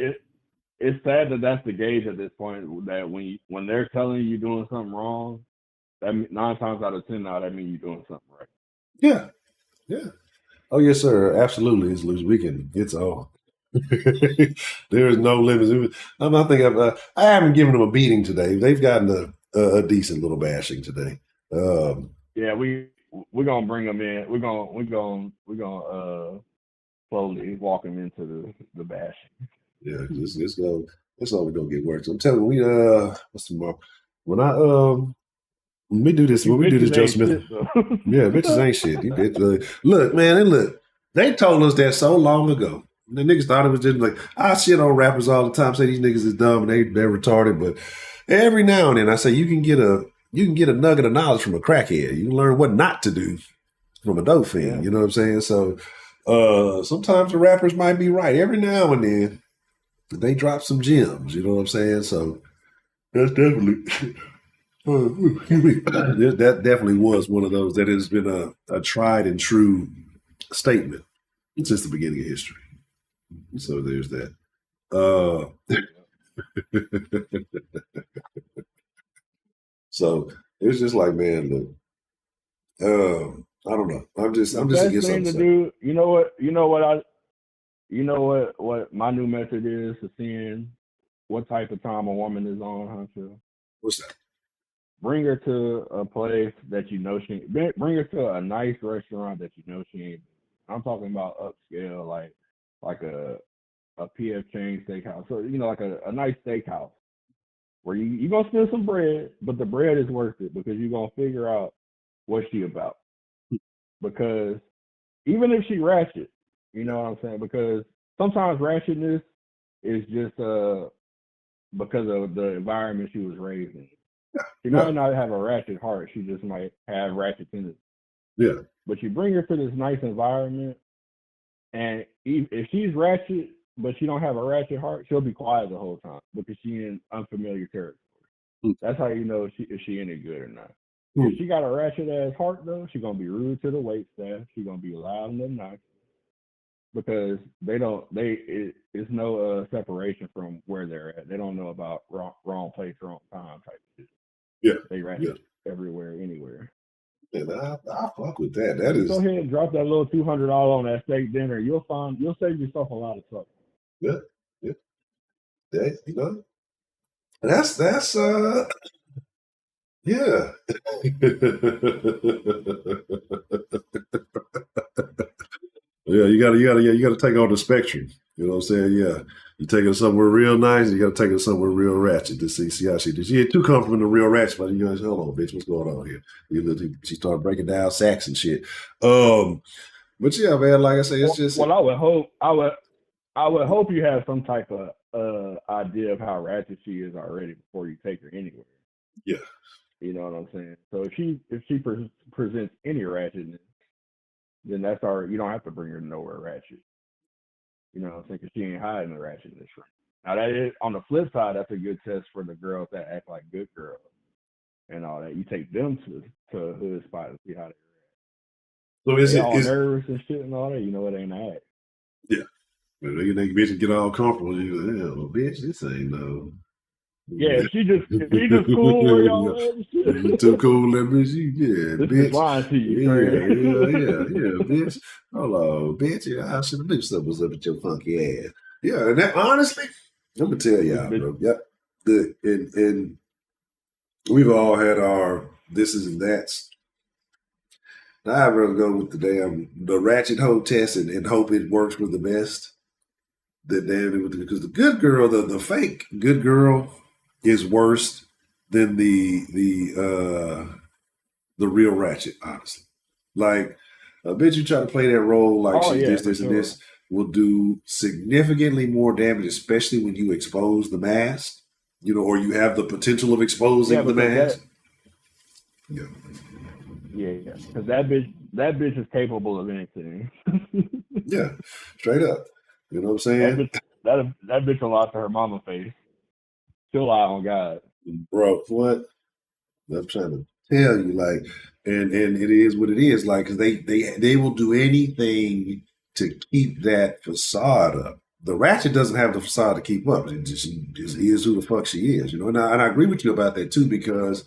It's sad that that's the gauge at this point, that when they're telling you doing something wrong, that 9 times out of 10 now, that means you're doing something right. Yeah. Yeah. Oh, yes, sir. Absolutely. It's loose weekend. It's on. There is no limits. I haven't given them a beating today. They've gotten a decent little bashing today. Yeah, we're gonna bring them in. We're gonna slowly walk them into the bashing. Yeah, it's only gonna get worse. I'm telling you, what's tomorrow? When we do this, Joe Smith. Yeah, bitches ain't shit. Look, man, they told us that so long ago. The niggas thought it was just like, I shit on rappers all the time, say these niggas is dumb and they're retarded. But every now and then I say you can get a nugget of knowledge from a crackhead. You can learn what not to do from a dope fiend. Yeah. You know what I'm saying? So sometimes the rappers might be right every now and then. they drop some gems. You know what I'm saying? So that's definitely. That definitely was one of those that has been a tried and true statement since the beginning of history. So there's that. So it's just like, man, look, I don't know. I'm just best against thing to something. do, what my new method is to seeing what type of time a woman is on, Hunter. What's that? Bring her to a place that you know she bring her to a nice restaurant that you know she ain't. I'm talking about upscale, like a PF Chang's steakhouse. So like a nice steakhouse where you gonna spend some bread, but the bread is worth it because you're gonna figure out what she about. Because even if she ratchet, you know what I'm saying? Because sometimes ratchetness is just because of the environment she was raised in. She Yeah, might not have a ratchet heart. She just might have ratchet tendencies. yeah, But you bring her to this nice environment, and if she's ratchet, but she don't have a ratchet heart, she'll be quiet the whole time because she in unfamiliar territory. mm, That's how you know if she any good or not. If mm, she got a ratchet ass heart though, she gonna be rude to the wait staff. She gonna be loud and obnoxious because it's no separation from where they're at. They don't know about wrong place, wrong time type of shit. yeah, They yeah. ratchet everywhere, anywhere. And I fuck with that. So That just go is, ahead and drop that little $200 on that steak dinner. You'll save yourself a lot of trouble. yeah, yeah. That, that's yeah. Yeah, you gotta take on the spectrum. You know what I'm saying? Yeah. You take it somewhere real nice, you gotta take it somewhere real ratchet to see how she did. She ain't too comfortable in the real ratchet, but you guys, hold on, bitch, what's going on here? She started breaking down sacks and shit. But yeah, man, like I say, it's just Well, I would hope you have some type of idea of how ratchet she is already before you take her anywhere. yeah. You know what I'm saying? So if she presents any ratchetness, then that's already, you don't have to bring her nowhere ratchet. You know what I'm saying? Because she ain't hiding the ratchetness. Now that is on the flip side, that's a good test for the girls that act like good girls and all that. You take them to a hood spot and see how So is they it all is nervous and shit and all that. You know it ain't act. yeah. They bitch get all comfortable. You go, yeah, well, bitch, this ain't no. Yeah, Yeah. if he just cool where y'all at and You too shit. cool, let me see. Yeah, This bitch bitch. lying to you, Yeah, crazy. bitch. Hello, bitch. Yeah, I should have knew something was up with your funky ass. Yeah, and that honestly, I'm gonna tell This y'all, bitch, bro. Yep. And we've all had our thises and that's. Now I'd rather go with the ratchet hoe test and hope it works for the best. Because the good girl, the fake good girl, is worse than the real ratchet. Honestly, like a bitch you try to play that role like oh she's yeah, this, for this, and sure. this will do significantly more damage, especially when you expose the mask. Or you have the potential of Yeah, exposing the because mask. Yeah, because that bitch is capable of anything. yeah, straight up. You know what I'm that saying, bitch, that bitch will lie to her mama face. She'll lie on God. bro? What? I'm trying to tell you, like, and it is what it is, like, because they will do anything to keep that facade up. The ratchet doesn't have the facade to keep up. She just is who the fuck she is, and I agree with you about that too, because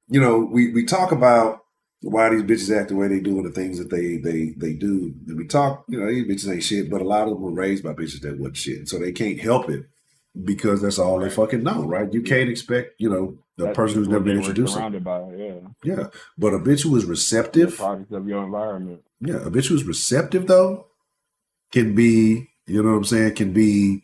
we talk about why these bitches act the way they do and the things that they do, and we talk, these bitches ain't shit, but a lot of them were raised by bitches that wasn't shit, so they can't help it because that's all they Right. fucking know, right? You Yeah. can't expect, a That's person just who's never what been they were introduced. surrounded by. Yeah. Yeah, but a bitch who is You're a receptive, product of your environment. yeah, a bitch who's receptive though can be, you know what I'm saying, can be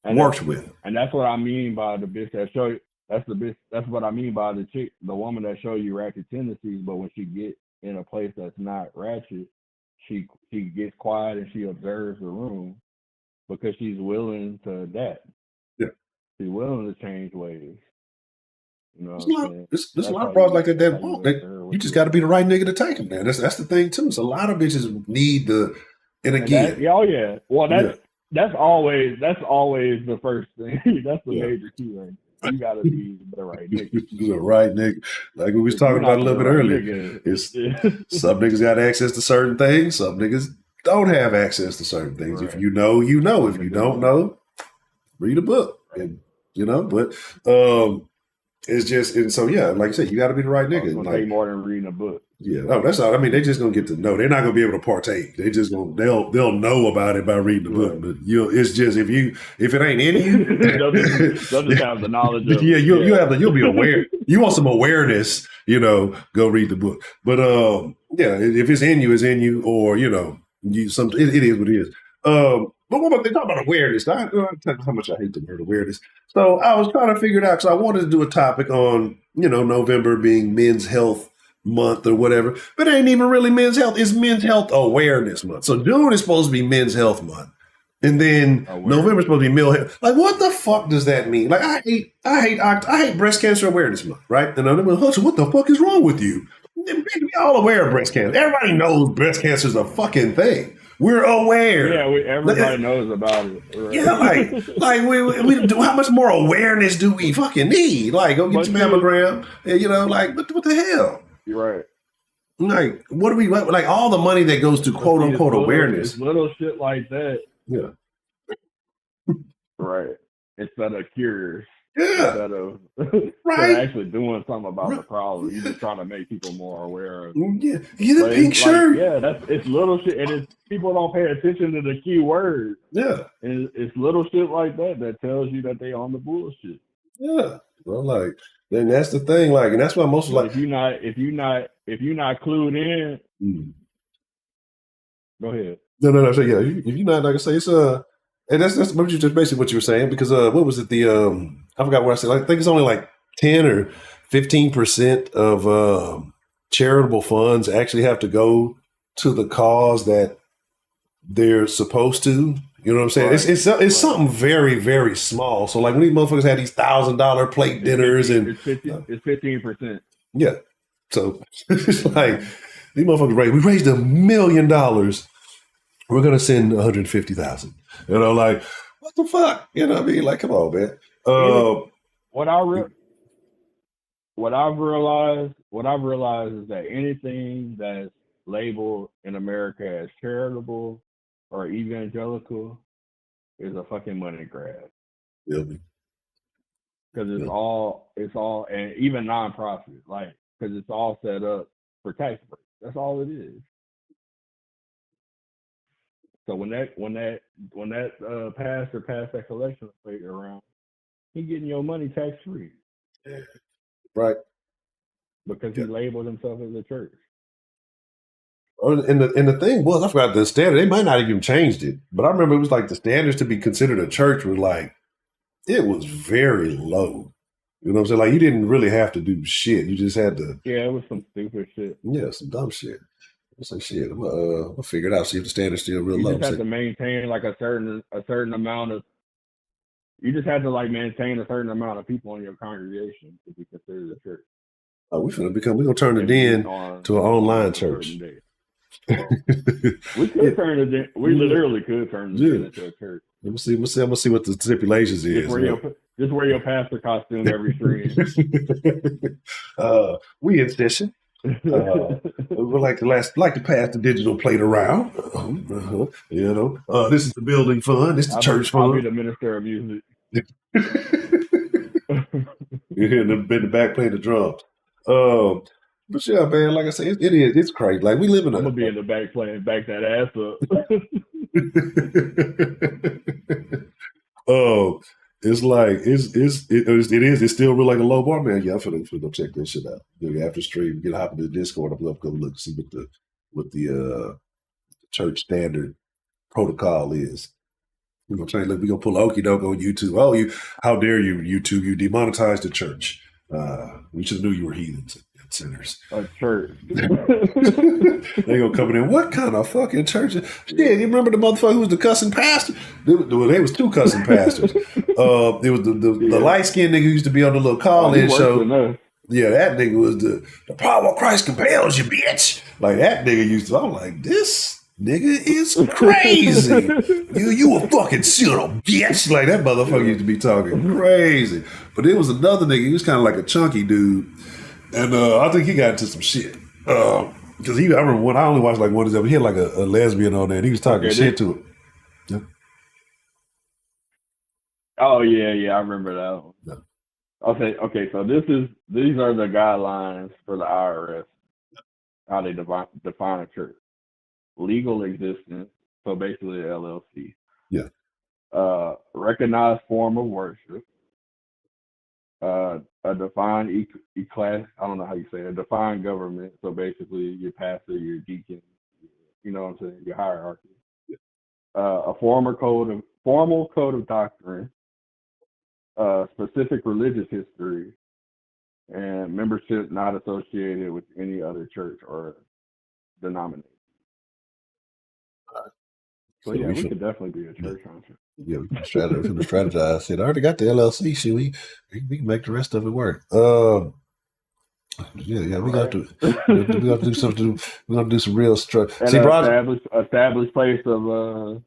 And worked with. that's what I mean by the bitch that show you. That's the bitch. That's what I mean by the woman that show you ratchet tendencies. But when she get in a place that's not ratchet, she gets quiet and she observes the room because she's willing to adapt. Yeah, She's willing to change ways. You know what there's a I'm lot, saying? there's a lot of bras like that That's that how you won't. let her You with just you. got to be the right nigga to take them, man. That's the thing too. So a lot of bitches need and And that, again, yeah, oh yeah. Well, yeah, that's always the first thing. That's the Yeah. major key thing. You gotta be the right nigga. The right nigga. Like we was If talking you're about a not little the bit right earlier. nigga, It's some niggas got access to certain things. Some niggas don't have access to certain things. If Right. you know, you know. If Some you niggas don't don't. know, read a book. Right. And but it's just, and so yeah, like I said, you got to be the right It's nigga. gonna Like, take more than reading a book. yeah, no, that's all. I mean, they just gonna get to know. They're not gonna be able to partake. They just gonna they'll know about it by reading the book. Right. But it's just if it ain't in you, they'll just have the knowledge of yeah, it. you'll be aware. You want some awareness, go read the book. But yeah, if it's in you, it's in you, or it is what it is. But what about they talk about awareness? I tell you how much I hate the word awareness. So I was trying to figure it out because I wanted to do a topic on November being Men's Health Month or whatever, but it ain't even really Men's Health. It's Men's Health Awareness Month. So June is supposed to be Men's Health Month. And then November is supposed to be Male Health. Like, what the fuck does that mean? Like, I hate Breast Cancer Awareness Month, right? And I'm like, Hudson, what the fuck is wrong with you? We all aware of breast cancer. Everybody knows breast cancer is a fucking thing. We're aware. Yeah, everybody knows about it. Right? Yeah, like we do. How much more awareness do we fucking need? Like, go get your mammogram. And, like, what the hell? You're right. Like, what do we like? All the money that goes to quote unquote awareness. It's little shit like that. Yeah. Right. Instead of cures. Yeah. Instead of right. actually doing something about the problem. You're just trying to make people more aware of it. Yeah. Get a pink shirt. It's little shit, and people don't pay attention to the key words. Yeah. And it's little shit like that tells you that they on the bullshit. Yeah. Well, like, then that's the thing. Like, and that's why most like if you're not clued in, go ahead. No. So yeah, if you're not, like I say, it's and that's just basically what you were saying, because what was it? I forgot what I said. I think it's only like 10 or 15% of charitable funds actually have to go to the cause that they're supposed to. You know what I'm saying? Right. It's something very, very small. So like when these motherfuckers had these $1,000 plate dinners it's 15%. Yeah. So it's like these motherfuckers we raised $1 million. We're gonna send 150,000. Like, what the fuck? You know what I mean? Like, come on, man. What I've realized is that anything that's labeled in America as charitable or evangelical is a fucking money grab. Because it's all, and even nonprofit, like, because it's all set up for tax breaks. That's all it is. So when that pastor passed that collection plate around, he getting your money tax free. Right. Because he labeled himself as a church. And the thing was, I forgot the standard. They might not have even changed it, but I remember it was like the standards to be considered a church was like, it was very low. You know what I'm saying? Like, you didn't really have to do shit. You just had to. Yeah, it was some stupid shit. Yeah, some dumb shit. It's like shit. I'll figure it out. See if the standard's still real low. You just had to maintain like a certain amount of. You just had to like maintain a certain amount of people in your congregation to be considered a church. Oh, we're gonna turn the den to an online church. We could turn it in. We literally could turn it into a church. Let me see. I'm gonna see what the stipulations is. Just wear your pastor costume every stream. We in session. We like to pass the digital plate around. This is the building fund. This is the church fund. I'll be the minister of music. You're in the back playing the drums. But yeah, man, like I say, it's crazy. Like, we live in I'm gonna be in the back playing back that ass up. Oh, it's like it's still real like a low bar, man. Yeah, I'm finna go check this shit out. After stream, hop into the Discord. I'm gonna go look, see what the church standard protocol is. We're gonna try. Look, we're gonna pull Okie doke on YouTube. Oh, how dare you, YouTube? You demonetized the church. We should have knew you were heathens and sinners. A church. They gonna come in. What kind of fucking church? Yeah, you remember the motherfucker who was the cussing pastor? There was two cussing pastors. It was the light skinned nigga who used to be on the little call-in show. Yeah, that nigga was the power of Christ compels you, bitch. Like, that nigga used to. I'm like, this Nigga, it's crazy. You a fucking son of a bitch. Like that motherfucker used to be talking crazy. But it was another nigga, he was kind of like a chunky dude. And I think he got into some shit. Because I remember when I only watched like one of them, he had like a lesbian on there and he was talking shit to it. Yeah. Oh yeah, I remember that one. Yeah. Okay, so these are the guidelines for the IRS, how they define a church. Legal existence, so basically a LLC. Yeah. Recognized form of worship. A defined class, I don't know how you say it, a defined government, so basically your pastor, your deacon, you know what I'm saying, your hierarchy. A formal code of doctrine, specific religious history, and membership not associated with any other church or denomination. So yeah, we could definitely be a church, huh? Yeah, we can strategize. Shit, I already got the LLC. Shit, we can make the rest of it work. Yeah, we got to do something. We're gonna do some real structure. See, established place of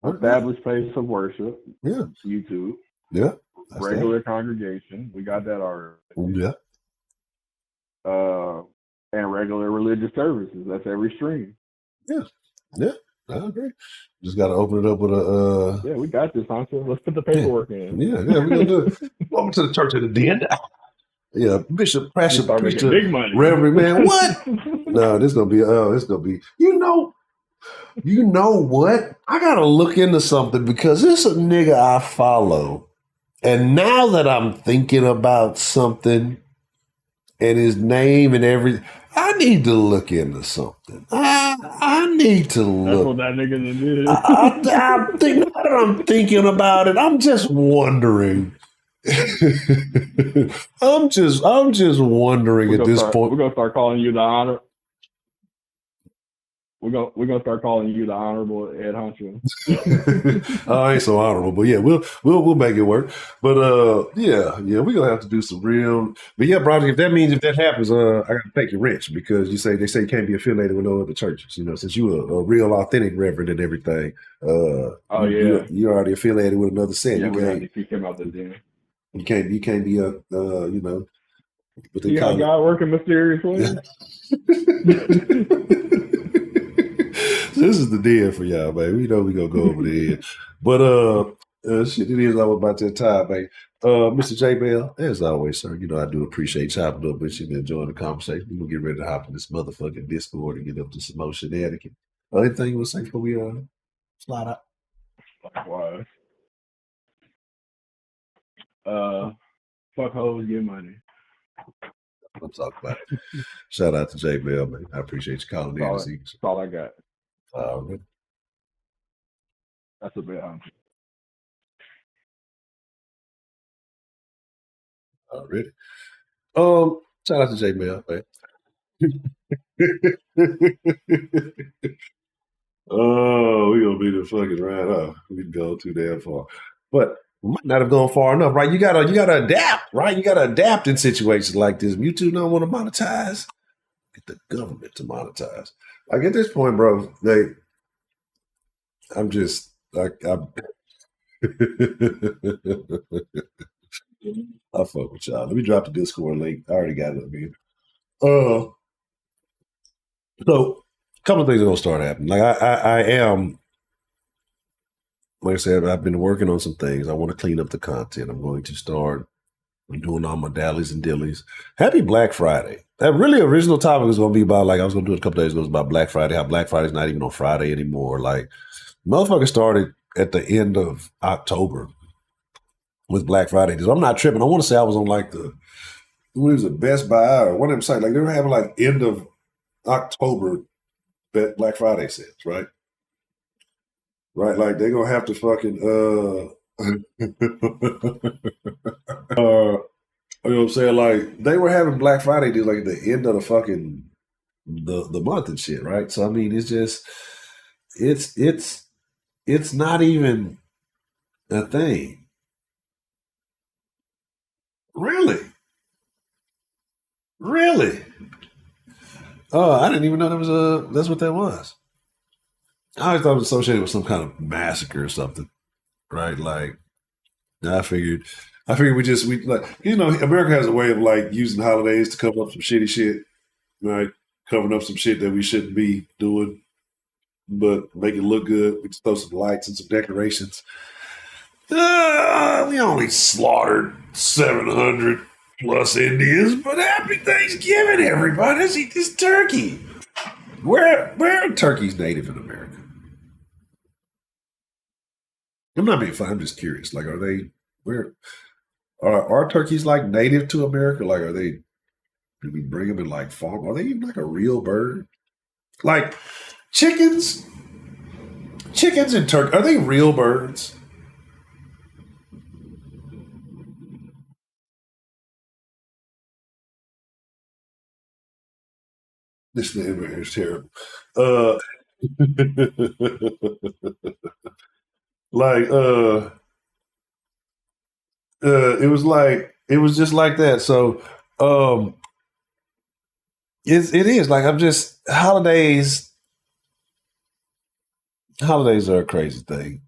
established place of worship. Yeah. YouTube. Yeah. Regular congregation. We got that already. Yeah. And regular religious services. That's every stream. Yeah. Yeah. I agree. Just got to open it up with a. Yeah, we got this, Hunter. Let's put the paperwork in. Yeah, we're gonna do it. Welcome to the church at the end. Yeah, Bishop, Pastor, Preacher, big money. Reverend, man. What? No, this gonna be. You know what? I gotta look into something because this is a nigga I follow, and now that I'm thinking about something and his name and everything, I need to look into something. I need to look. That's what that nigga did. I think now that I'm thinking about it, I'm just wondering. I'm just wondering at this point. We're gonna start calling you the honor. We're gonna start calling you the honorable Ed Huncho. I ain't so honorable, but yeah, we'll make it work. But yeah, we're gonna have to do some real. But yeah, Broderick, if that happens, I gotta take your wrench because they say you can't be affiliated with no other churches. You know, since you a real authentic reverend and everything. You're already affiliated with another set. Yeah, we got to kick him out the den. You can't be a what they call God working mysterious ways. This is the deal for y'all, man. We know we gonna go over there, but shit, it is all about that time, man. Mr. J Bell, as always, sir. You know I do appreciate chopping up with you and enjoying the conversation. We gonna get ready to hop in this motherfucking Discord and get up to some more shenanigans. Anything you want to say before we slide out? Likewise. Fuck hoes, get money. I'm talking about it. Shout out to J Bell, man. I appreciate you calling in this evening. That's all I got. Right. That's a bit humble. Already. Shout out to J Bell, man. Oh, we gonna be the fucking right off. We go too damn far. But we might not have gone far enough, right? You gotta adapt, right? You gotta adapt in situations like this. YouTube don't want to monetize. Get the government to monetize. Like at this point, bro, I'm just like I fuck with y'all. Let me drop the Discord link. I already got it up here. So a couple of things are gonna start happening. Like I am, like I said, I've been working on some things. I want to clean up the content. I'm going to start doing all my dallies and dillies. Happy Black Friday. That really original topic was going to be about, like, I was going to do it a couple days ago, it was about Black Friday, how Black Friday's not even on Friday anymore. Like, motherfucker started at the end of October with Black Friday. So I'm not tripping. I want to say I was on like it was a Best Buy or one of them sites. Like they were having like end of October Black Friday sales, right? Right, like they're gonna have to fucking you know what I'm saying? Like they were having Black Friday deals like at the end of the fucking the month and shit, right? So I mean it's just it's not even a thing. Really? Oh, I didn't even know that was that's what that was. I always thought it was associated with some kind of massacre or something, right? Like I figured we like America has a way of like using holidays to cover up some shitty shit, right? Covering up some shit that we shouldn't be doing, but make it look good. We just throw some lights and some decorations. We only slaughtered 700 plus Indians, but happy Thanksgiving, everybody. Let's eat this turkey. Where are turkeys native in America? I'm not being funny. I'm just curious. Like, are they where are turkeys like native to America? Like, are they? Do we bring them in like farm? Are they even like a real bird? Like chickens, chickens and turkey. Are they real birds? This neighbor is terrible. Uh, like it was just like that. So um, it is like I'm just holidays. Holidays are a crazy thing.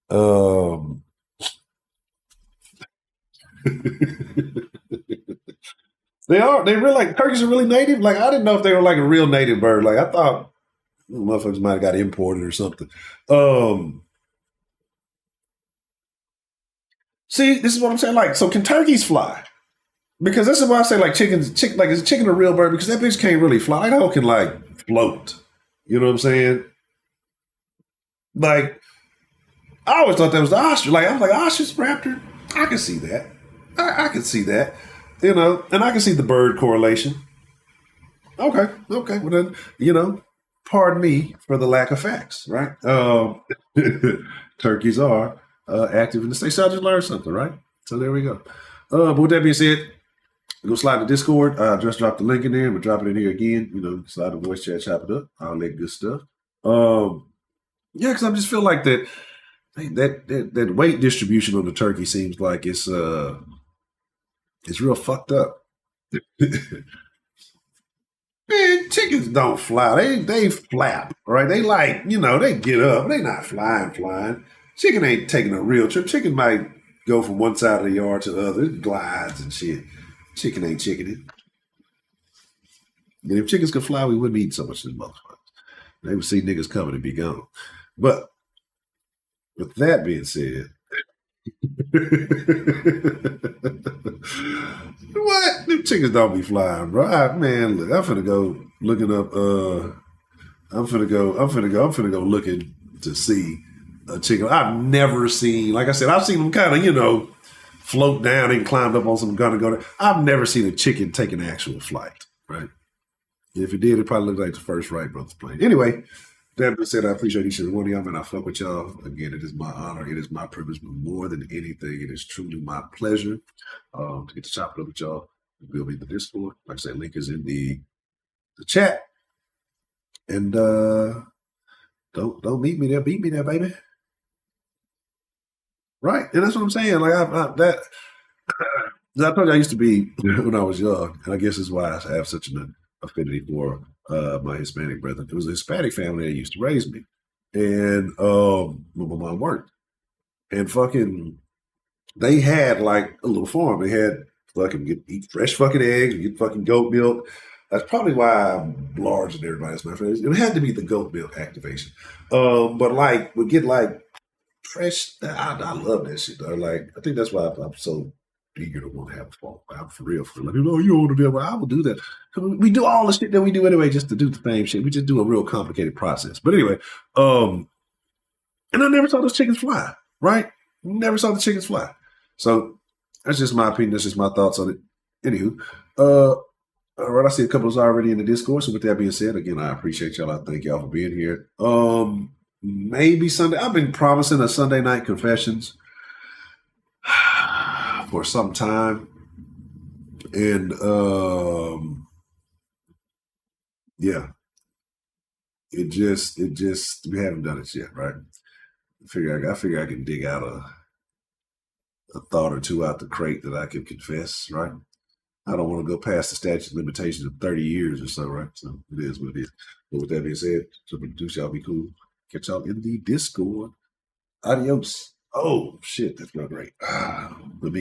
Um, they are. They really like turkeys are really native. Like I didn't know if they were like a real native bird. Like I thought motherfuckers might have got imported or something. Um, see, this is what I'm saying. Like, so can turkeys fly? Because this is why I say like like is a chicken a real bird? Because that bitch can't really fly. That hoe can like float. You know what I'm saying? Like I always thought that was the ostrich. Like I was like ostrich raptor. I can see that. I can see that. You know, and I can see the bird correlation. Okay, okay. Well then, pardon me for the lack of facts, right? Turkeys are active in the state. So I just learned something, right? So there we go. But with that being said, go slide the Discord. Just drop the link in there. We'll drop it in here again. Slide the voice chat, chop it up, all that good stuff. Yeah, because I just feel like that weight distribution on the turkey seems like it's real fucked up. Man, chickens don't fly. They flap, right? They like, they get up. They not flying. Chicken ain't taking a real trip. Chicken might go from one side of the yard to the other. It glides and shit. Chicken ain't chickening. And if chickens could fly, we wouldn't eat so much of this motherfuckers. They would see niggas coming and be gone. But with that being said, what? Them chickens don't be flying, bro. Man, look, I'm finna go looking up. I'm finna go looking to see a chicken. I've never seen. Like I said, I've seen them kind of, float down and climbed up on some gun and go there. I've never seen a chicken take an actual flight, right? If it did, it probably looked like the first Wright brothers plane. Anyway, that being said, I appreciate each and every one of y'all, man. I fuck with y'all. Again, it is my honor. It is my privilege, but more than anything, it is truly my pleasure to get to chop it up with y'all. We'll be in the Discord. Like I said, link is in the chat. And don't meet me there. Beat me there, baby. Right. And that's what I'm saying. Like I told you I used to be when I was young, and I guess that's why I have such an affinity for my Hispanic brethren. It was a Hispanic family that used to raise me, and my mom worked, and fucking they had like a little farm. They had fucking eat fresh fucking eggs, get fucking goat milk. That's probably why I'm large and everybody's my friends. It had to be the goat milk activation, but like would get like fresh. I love that shit. Though. Like I think that's why I'm so eager to want to have a farm. I'm for real. Like, you want to do that? Well, I will do that. We do all the shit that we do anyway, just to do the same shit. We just do a real complicated process. But anyway, and I never saw those chickens fly. Right? Never saw the chickens fly. So that's just my opinion. That's just my thoughts on it. Anywho, all right. I see a couple is already in the Discord. So with that being said, again, I appreciate y'all. I thank y'all for being here. Maybe Sunday. I've been promising a Sunday night confessions for some time. And yeah. It just we haven't done it yet, right? I figure I can dig out a thought or two out the crate that I can confess, right? I don't want to go past the statute of limitations of 30 years or so, right? So it is what it is. But with that being said, to produce, y'all be cool. Catch y'all in the Discord. Adios. Oh, shit, that's not great. But